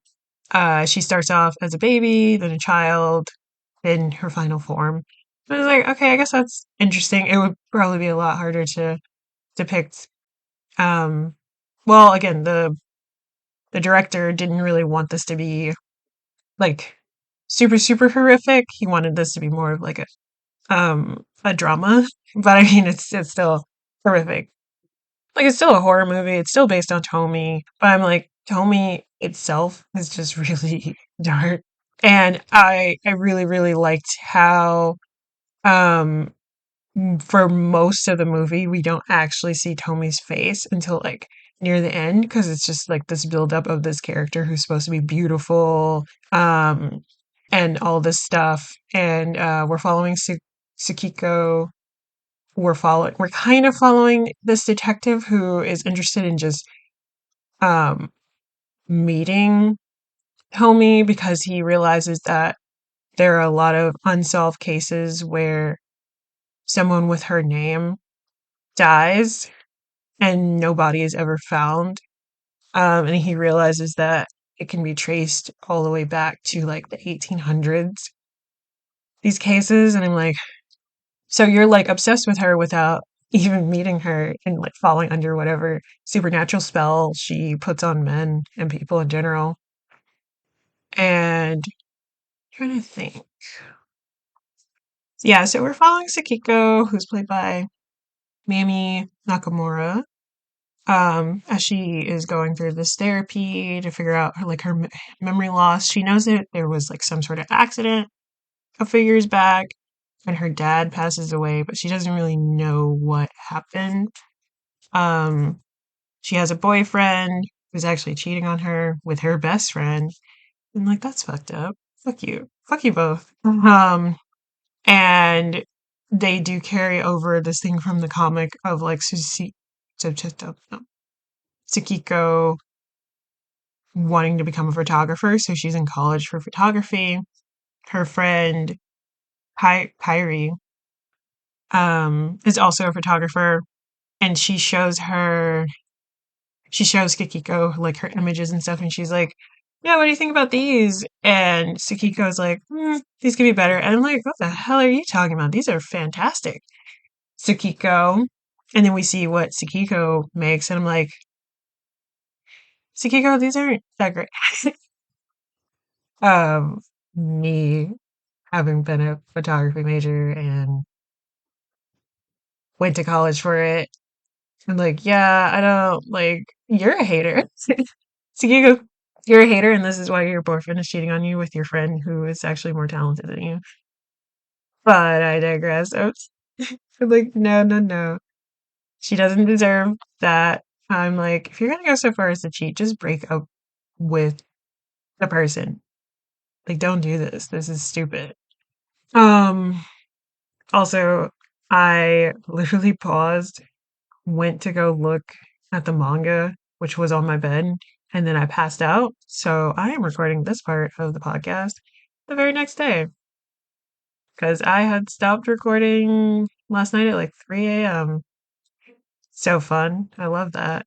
she starts off as a baby, then a child, then her final form. I was like, okay, I guess that's interesting. It would probably be a lot harder to depict. Um, well, again, the director didn't really want this to be like super super horrific. He wanted this to be more of like a drama, but I mean it's still horrific. Like it's still a horror movie. It's still based on Tomie, but I'm like Tomie itself is just really dark. And I really really liked how um for most of the movie we don't actually see Tomie's face until like near the end, because it's just like this buildup of this character who's supposed to be beautiful um and all this stuff. And we're following Sakiko. We're kind of following this detective who is interested in just um, meeting Tomie because he realizes that there are a lot of unsolved cases where someone with her name dies and nobody is ever found. And he realizes that it can be traced all the way back to like the 1800s, these cases. And I'm like, so you're like obsessed with her without even meeting her and like falling under whatever supernatural spell she puts on men and people in general. And trying to think. Yeah, so we're following Sakiko, who's played by Mami Nakamura, as she is going through this therapy to figure out her like her memory loss. She knows that there was like some sort of accident a few years back and her dad passes away, but she doesn't really know what happened. Um, she has a boyfriend who's actually cheating on her with her best friend. And like that's fucked up. Fuck you. Fuck you both. And they do carry over this thing from the comic of like Tsukiko wanting to become a photographer, so she's in college for photography. Her friend Pyrie is also a photographer, and she shows Kikiko like her images and stuff, and she's like, "Yeah, what do you think about these?" And Tsukiko's like, "These could be better." And I'm like, "What the hell are you talking about? These are fantastic." Tsukiko, and then we see what Tsukiko makes, and I'm like, "Tsukiko, these aren't that great." Um, me having been a photography major and went to college for it. I'm like, yeah, I don't like you're a hater. So you go, you're a hater, and this is why your boyfriend is cheating on you with your friend who is actually more talented than you. But I digress. I'm like, no, no, no. She doesn't deserve that. I'm like, if you're gonna go so far as to cheat, just break up with the person. Like, don't do this. This is stupid. Um, Also, I literally paused, went to go look at the manga, which was on my bed, and then I passed out. So I am recording this part of the podcast the very next day because I had stopped recording last night at like 3 a.m. So fun. I love that.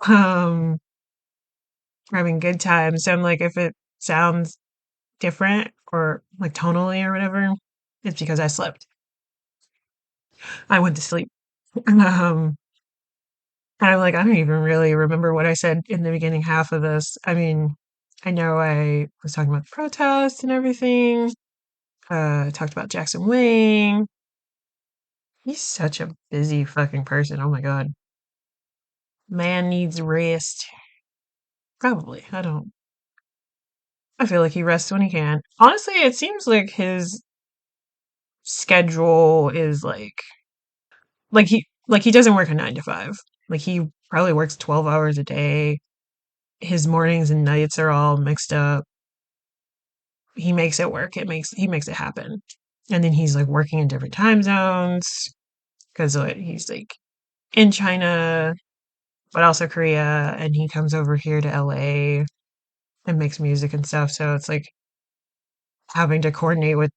um, we're having good times. So I'm like, if it sounds different or like tonally or whatever, it's because I slept. I went to sleep. Um, And I'm like, I don't even really remember what I said in the beginning half of this. I mean, I know I was talking about the protests and everything. I talked about Jackson Wang. He's such a busy fucking person. Oh my God. Man needs rest. Probably. I don't. I feel like he rests when he can. Honestly, it seems like his schedule is like he doesn't work a 9 to 5. Like he probably works 12 hours a day. His mornings and nights are all mixed up. He makes it work. He makes it happen. And then he's like working in different time zones because he's like in China, but also Korea, and he comes over here to LA and makes music and stuff. So it's like having to coordinate with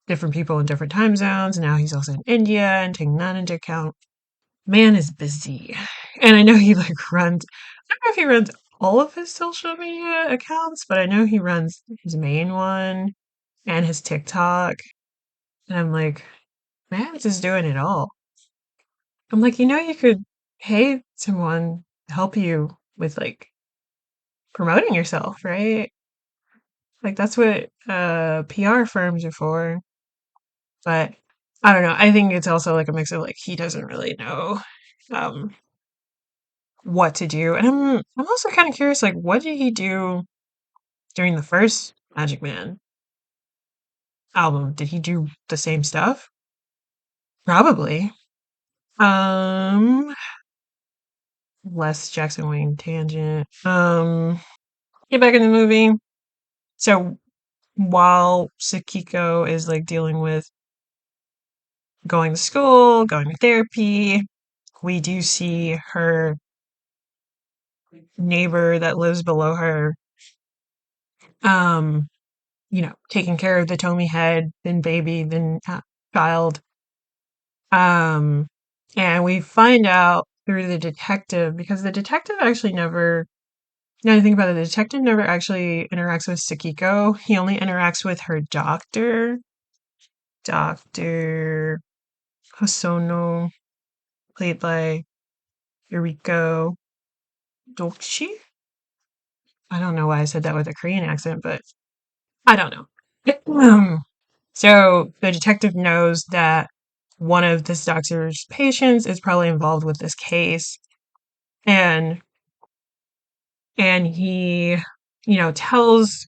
different people in different time zones. And now he's also in India and taking that into account. Man is busy. And I know he like runs, I don't know if he runs all of his social media accounts, but I know he runs his main one and his TikTok. And I'm like, man, just doing it all. I'm like, you could pay someone to help you with like promoting yourself, right? Like that's what PR firms are for. But I don't know. I think it's also like a mix of like he doesn't really know um what to do. And I'm also kind of curious, like, what did he do during the first Magic Man album? Did he do the same stuff? Probably. Um Less Jackson Wang tangent. Get back in the movie. So while Sakiko is like dealing with going to school, going to therapy, we do see her neighbor that lives below her, um, taking care of the Tomie head, then baby, then child. Um, and we find out through the detective, because the detective actually never, now I think about it, the detective never actually interacts with Sakiko. He only interacts with her doctor, Dr. Hosono, played by Yuriko Dokshi. I don't know why I said that with a Korean accent, but I don't know. So the detective knows that one of this doctor's patients is probably involved with this case, and he, tells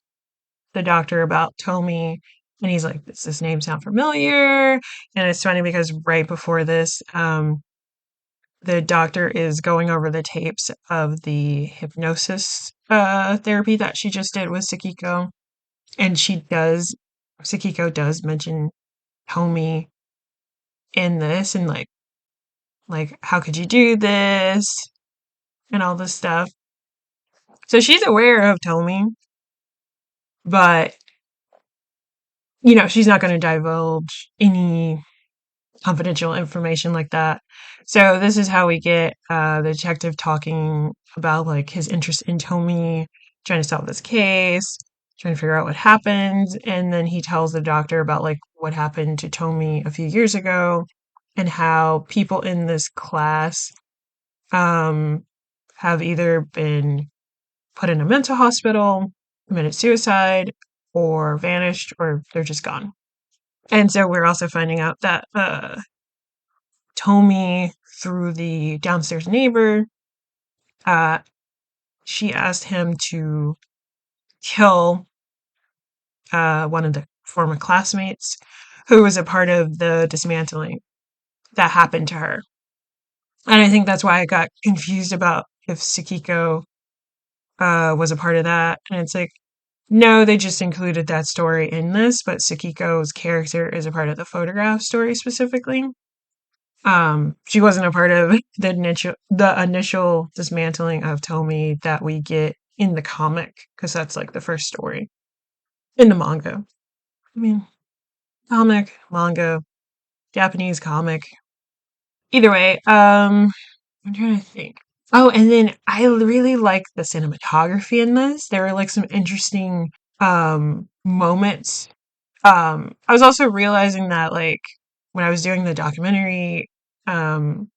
the doctor about Tomie, and he's like, "Does this name sound familiar?" And it's funny because right before this, the doctor is going over the tapes of the hypnosis therapy that she just did with Sakiko, and Sakiko does mention Tomie in this, and like how could you do this and all this stuff. So she's aware of Tomie, but she's not going to divulge any confidential information like that. So this is how we get the detective talking about like his interest in Tomie, trying to solve this case, trying to figure out what happened, and then he tells the doctor about like what happened to Tomie a few years ago and how people in this class um have either been put in a mental hospital, committed suicide, or vanished, or they're just gone. And so we're also finding out that Tomie, through the downstairs neighbor, uh, she asked him to kill one of the former classmates who was a part of the dismantling that happened to her. And I think that's why I got confused about if Sakiko was a part of that. And it's like, no, they just included that story in this, but Sakiko's character is a part of the photograph story specifically. She wasn't a part of the initial dismantling of Tomie that we get in the comic, because that's like the first story in the manga. I mean, comic, manga, Japanese comic. Either way, I'm trying to think. Oh, and then I really like the cinematography in this. There were like some interesting moments. I was also realizing that like when I was doing the documentary um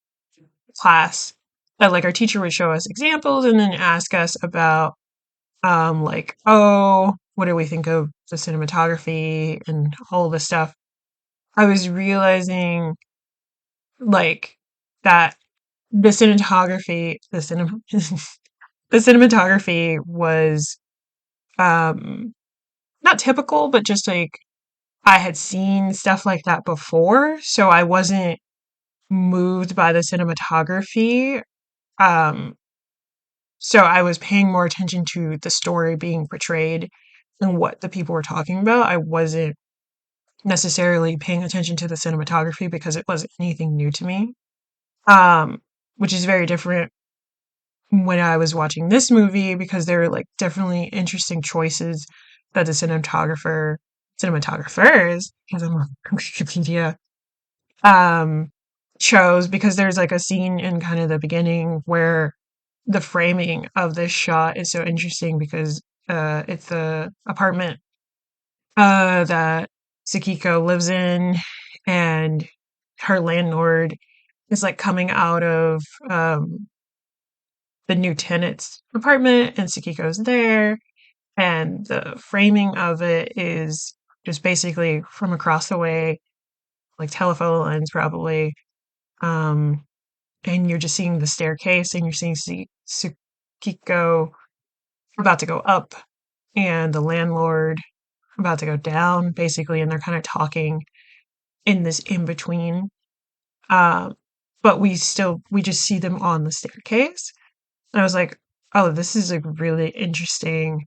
class, that like our teacher would show us examples and then ask us about like, oh, what do we think of the cinematography and all this stuff. I was realizing like that the cinematography was um not typical, but just like I had seen stuff like that before, so I wasn't moved by the cinematography. Um, so I was paying more attention to the story being portrayed and what the people were talking about. I wasn't necessarily paying attention to the cinematography because it wasn't anything new to me. Um, which is very different when I was watching this movie, because there were like definitely interesting choices that the cinematographers, because I'm on Wikipedia, um, chose, because there's like a scene in kind of the beginning where the framing of this shot is so interesting because it's the apartment that Sakiko lives in, and her landlord is like coming out of the new tenant's apartment, and Sakiko's there, and the framing of it is just basically from across the way, like telephone lines probably. Um, and you're just seeing the staircase, and you're seeing Sukiko about to go up and the landlord about to go down, basically, and they're kind of talking in this in between. Um, but we just see them on the staircase. And I was like, oh, this is a really interesting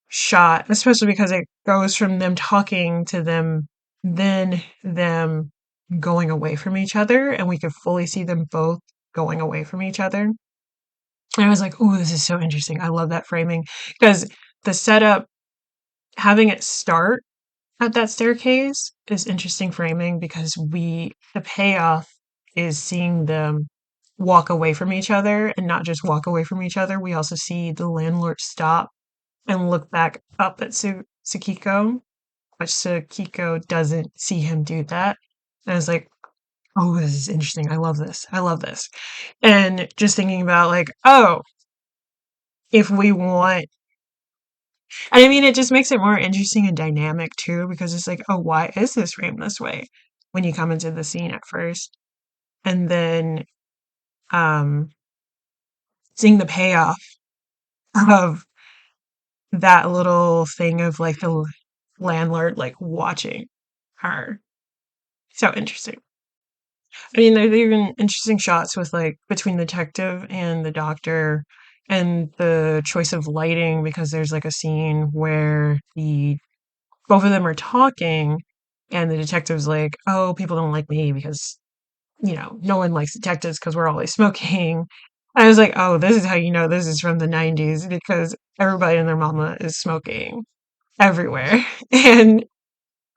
shot, especially because it goes from them talking to them going away from each other, and we could fully see them both going away from each other. And I was like, oh, this is so interesting. I love that framing because the setup, having it start at that staircase is interesting framing because the payoff is seeing them walk away from each other and not just walk away from each other. We also see the landlord stop and look back up at Sukiko, but Sukiko doesn't see him do that. And I was like, oh, this is interesting. I love this. I love this. And just thinking about like, oh, if we want, and I mean, it just makes it more interesting and dynamic too, because it's like, oh, why is this framed this way when you come into the scene at first? And then um, seeing the payoff of that little thing of like the landlord like watching her. So interesting. I mean, there's even interesting shots with like between the detective and the doctor and the choice of lighting because there's like a scene where the both of them are talking and the detective's like, "Oh, people don't like me because, no one likes detectives because we're always smoking." I was like, "Oh, this is how you know this is from the 90s because everybody and their mama is smoking everywhere." And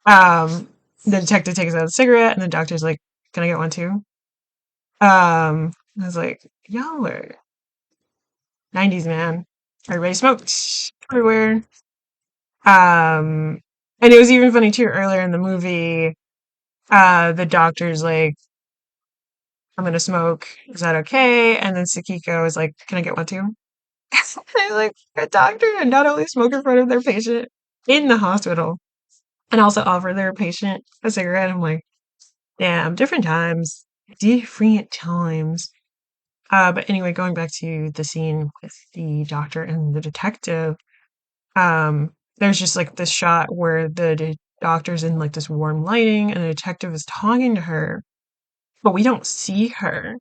um the detective takes out a cigarette and the doctor's like, "Can I get one too?" I was like, "Y'all are 90s, man. Everybody smoked everywhere." And it was even funny too earlier in the movie, the doctor's like, "I'm gonna smoke. Is that okay?" And then Sakiko is like, "Can I get one too?" They're like, a doctor and not only smoke in front of their patient in the hospital and also offer their patient a cigarette. I'm like, damn, different times. Different times. But anyway, going back to the scene with the doctor and the detective, there's just like this shot where the doctor's in like this warm lighting and the detective is talking to her, but we don't see her.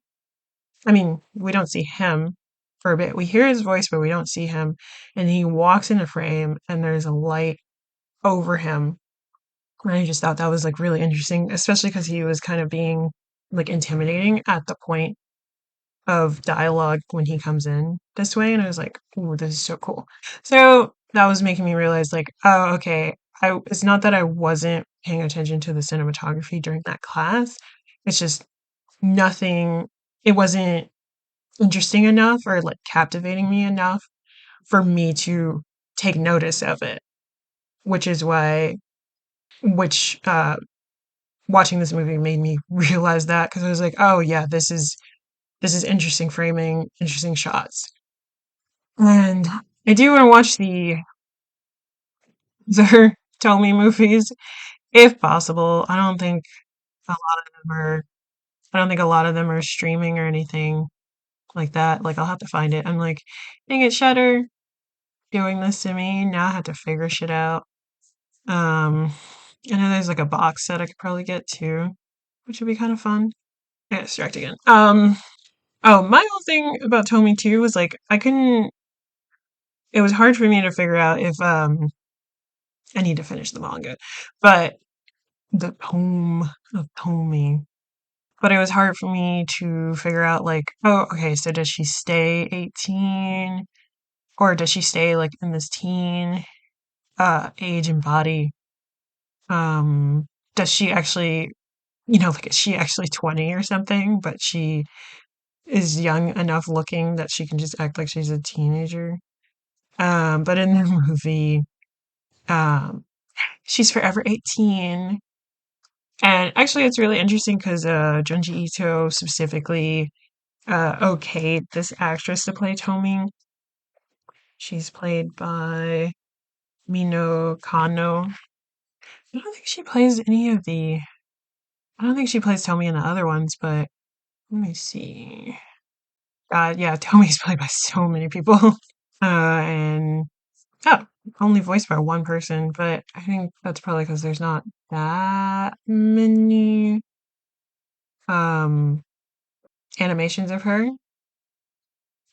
I mean, we don't see him for a bit. We hear his voice, but we don't see him. And he walks into frame and there's a light over him. And I just thought that was like really interesting, especially because he was kind of being like intimidating at the point of dialogue when he comes in this way. And I was like, ooh, this is so cool. So that was making me realize, like, oh, okay. It's not that I wasn't paying attention to the cinematography during that class. It's just nothing, it wasn't interesting enough or like captivating me enough for me to take notice of it, which is why, which, watching this movie made me realize that because I was like, oh yeah, this is interesting framing, interesting shots. And I do want to watch the other Tomie movies if possible. A lot of them are I don't think a lot of them are streaming or anything like that. Like I'll have to find it. I'm like, dang it, Shutter doing this to me. Now I have to figure shit out. Um I know there's like a box set I could probably get too, which would be kind of fun. I got distracted again. Oh, my whole thing about Tomie too was like I couldn't it was hard for me to figure out if I need to finish the manga. But the poem of Tomie. But it was hard for me to figure out like, oh, okay, so does she stay 18 or does she stay like in this teen age and body? Does she actually, like is she actually 20 or something, but she is young enough looking that she can just act like she's a teenager? But in the movie, um, she's forever 18. And actually, it's really interesting because Junji Ito specifically okayed this actress to play Tomie. She's played by Mino Kano. I don't think she plays any of the. I don't think she plays Tomie in the other ones, but let me see. Yeah, Tomie's played by so many people. And oh, only voiced by one person, but I think that's probably because there's not that many um animations of her.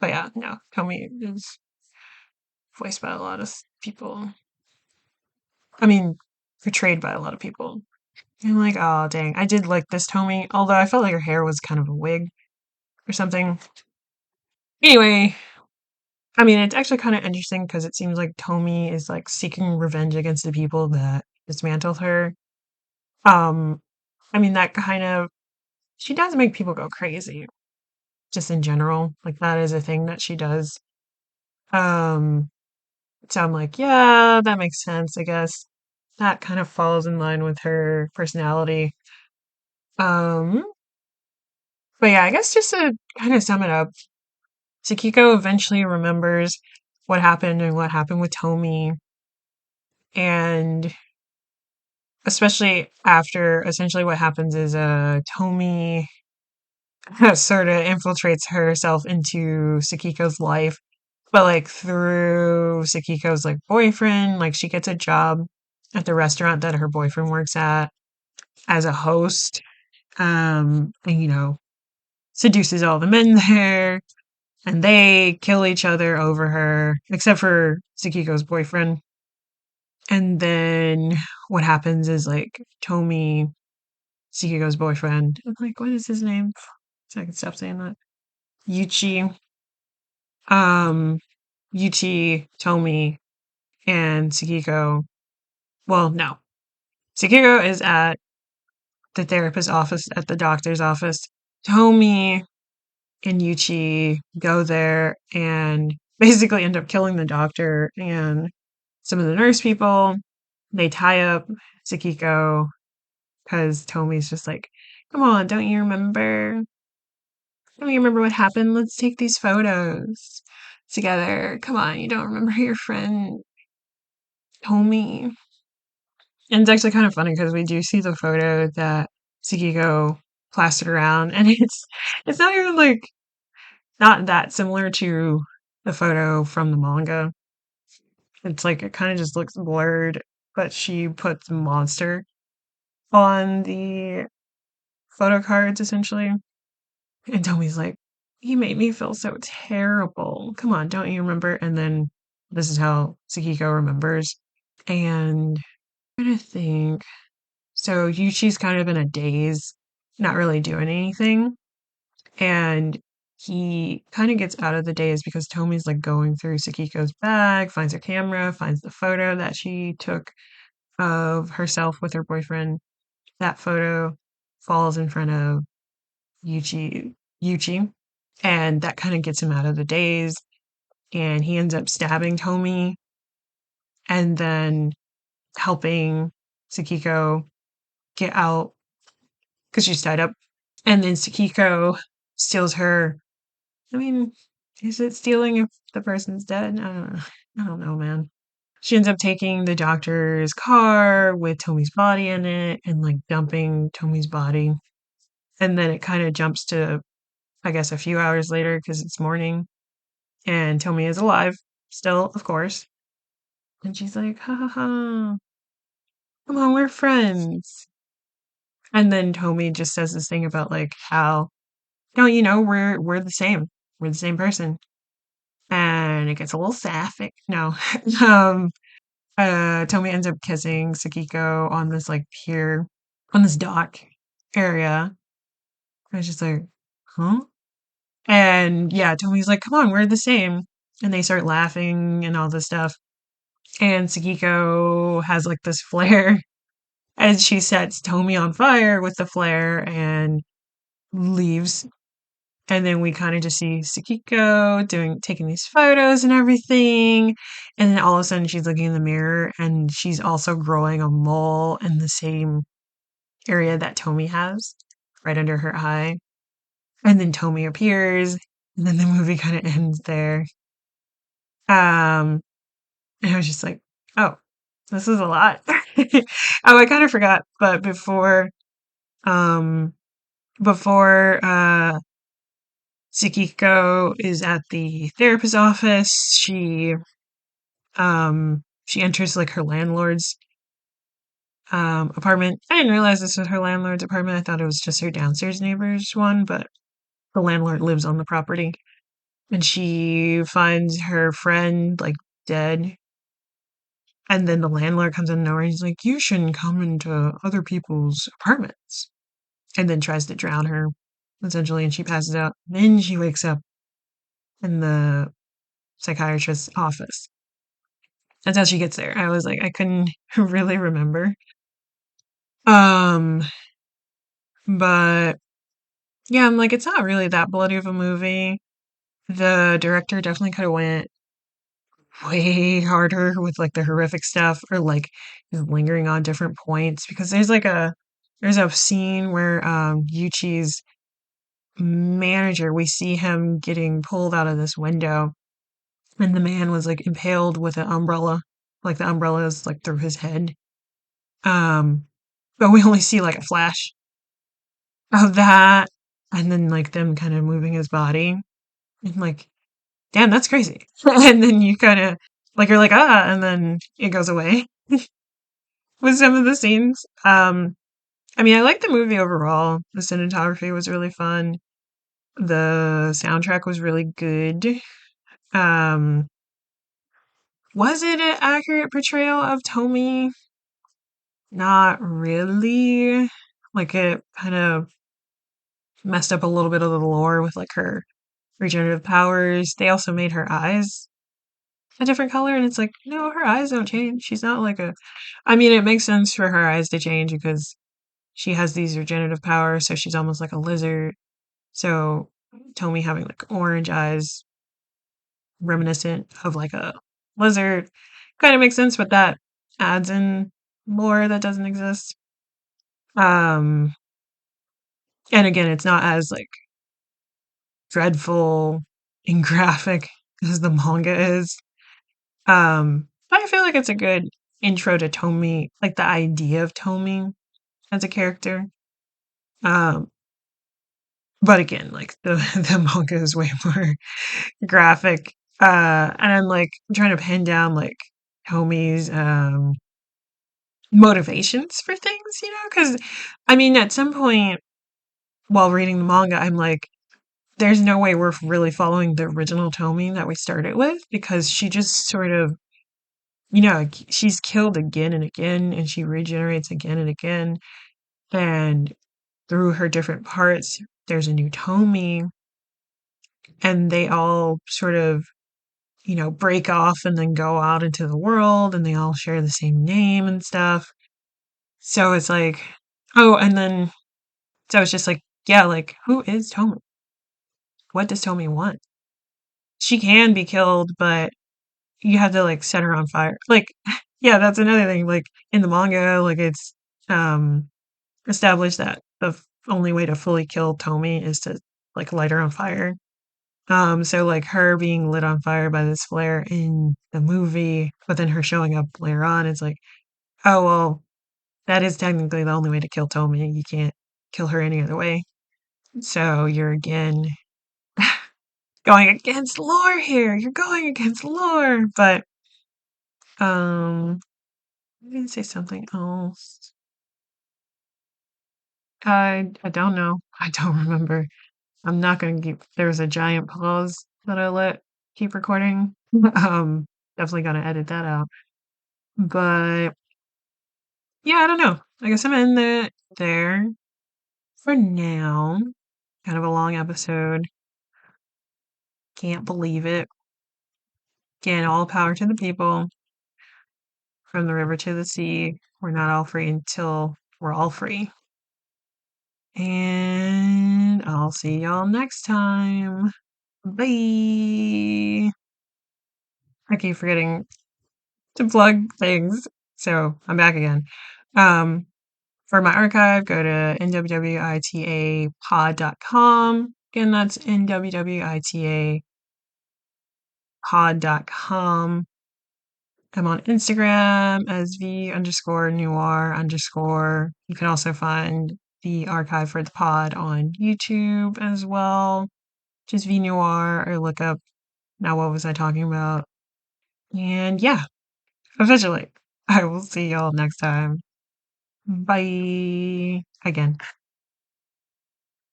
But yeah, no, Tomie is voiced by a lot of people. I mean, portrayed by a lot of people. And I'm like, oh dang, I did like this Tomie, although I felt like her hair was kind of a wig or something. Anyway, I mean, it's actually kind of interesting because it seems like Tomie is like seeking revenge against the people that dismantled her. Um, I mean, that kind of she does make people go crazy, just in general. Like that is a thing that she does. Um, so I'm like, yeah, that makes sense, I guess. That kind of falls in line with her personality. Um, but yeah, I guess just to kind of sum it up, Sakiko eventually remembers what happened and what happened with Tomie, and especially after essentially what happens is Tomie sort of infiltrates herself into Sakiko's life, but like through Sakiko's like boyfriend, like she gets a job at the restaurant that her boyfriend works at as a host, and seduces all the men there, and they kill each other over her, except for Sakiko's boyfriend. And then what happens is like Tomie, Sakiko's boyfriend, I'm like, what is his name? So I can stop saying that. Yuchi, um, Yuchi, Tomie, and Sakiko. Well, no. Sakiko is at the therapist's office, at the doctor's office. Tomie and Yuchi go there and basically end up killing the doctor and some of the nurse people. They tie up Sakiko because Tomie's just like, come on, don't you remember? Don't you remember what happened? Let's take these photos together. Come on, you don't remember your friend Tomie? And it's actually kind of funny because we do see the photo that Sakiko plastered around, and it's not even like not that similar to the photo from the manga. It's like it kind of just looks blurred, but she puts monster on the photo cards essentially. And Tommy's like, he made me feel so terrible. Come on, don't you remember? And then this is how Sakiko remembers. And I'm trying to think. So Yuchi's kind of in a daze, not really doing anything. And he kind of gets out of the daze because Tommy's like going through Sakiko's bag, finds her camera, finds the photo that she took of herself with her boyfriend. That photo falls in front of Yuchi, and that kind of gets him out of the daze. And he ends up stabbing Tomie and then helping Sakiko get out because she's tied up. And then Sakiko steals her. I mean, is it stealing if the person's dead? I don't know. I don't know, man. She ends up taking the doctor's car with Tomie's body in it and like dumping Tomie's body. And then it kind of jumps to, I guess, a few hours later because it's morning and Tomie is alive still, of course. And she's like, ha ha ha, come on, we're friends. And then Tomie just says this thing about like how, no, we're the same. We're the same person. And it gets a little sapphic. No. um Tomie ends up kissing Sakiko on this like pier, on this dock area. I was just like, huh? And yeah, Tomie's like, come on, we're the same. And they start laughing and all this stuff. And Sakiko has like this flare and she sets Tomie on fire with the flare and leaves. And then we kind of just see Sakiko taking these photos and everything. And then all of a sudden she's looking in the mirror and she's also growing a mole in the same area that Tomie has, right under her eye. And then Tomie appears, and then the movie kind of ends there. Um, and I was just like, oh, this is a lot. Oh, I kind of forgot, but um, before Tsukiko is at the therapist's office. She enters like her landlord's apartment. I didn't realize this was her landlord's apartment. I thought it was just her downstairs neighbor's one, but the landlord lives on the property. And she finds her friend like dead. And then the landlord comes in nowhere and he's like, you shouldn't come into other people's apartments. And then tries to drown her, essentially, and she passes out. Then she wakes up and the psychiatrist's office. That's how she gets there. I was like, I couldn't really remember. Um, but yeah, I'm like, it's not really that bloody of a movie. The director definitely could have went way harder with like the horrific stuff or like is lingering on different points because there's a scene where Yuchi's manager, we see him getting pulled out of this window and the man was like impaled with an umbrella. Like the umbrella is like through his head. Um but we only see like a flash of that and then like them kind of moving his body and like damn, that's crazy. And then you kind of like you're like and then it goes away with some of the scenes. I mean, I like the movie overall. The cinematography was really fun. The soundtrack was really good. Um, was it an accurate portrayal of Tomie? Not really. Like it kind of messed up a little bit of the lore with like her regenerative powers. They also made her eyes a different color, and it's like, no, her eyes don't change. She's not like a. I mean, it makes sense for her eyes to change because she has these regenerative powers, so she's almost like a lizard. So Tommy having like orange eyes, reminiscent of like a lizard, kind of makes sense, but that adds in lore that doesn't exist. Um, and again, it's not as like dreadful and graphic as the manga is. But I feel like it's a good intro to Tommy, like the idea of Tommy as a character. Um, but again, like the the manga is way more graphic. And I'm like trying to pin down like Tommy's motivations for things, because I mean at some point while reading the manga, I'm like, there's no way we're really following the original Tommy that we started with because she just sort of, she's killed again and again and she regenerates again and again. And through her different parts, there's a new Tommy and they all sort of break off and then go out into the world and they all share the same name and stuff. So it's like, oh, and then, so it's just like, yeah, like, who is Tommy? What does Tommy want? She can be killed, but you have to like set her on fire. Like, yeah, that's another thing. Like in the manga, like it's um established that the only way to fully kill Tommy is to like light her on fire. So like her being lit on fire by this flare in the movie, but then her showing up later on, it's like, oh well, that is technically the only way to kill Tommy. You can't kill her any other way. So you're again going against lore here. You're going against lore. But I'm gonna say something else. I don't know. I don't remember. I'm not gonna keep there was a giant pause that I let keep recording. Definitely gonna edit that out. But yeah, I don't know. I guess I'm in there for now. Kind of a long episode. Can't believe it. Again, all power to the people. From the river to the sea. We're not all free until we're all free. And I'll see y'all next time. Bye. I keep forgetting to plug things. So I'm back again. Um, for my archive, go to nwwitapod.com. Again, that's nwwitapod.com. I'm on Instagram as v_noir_. You can also find the archive for the pod on YouTube as well. Just V Noir or look up Now What Was I Talking About? And yeah, officially, I will see y'all next time. Bye. Again.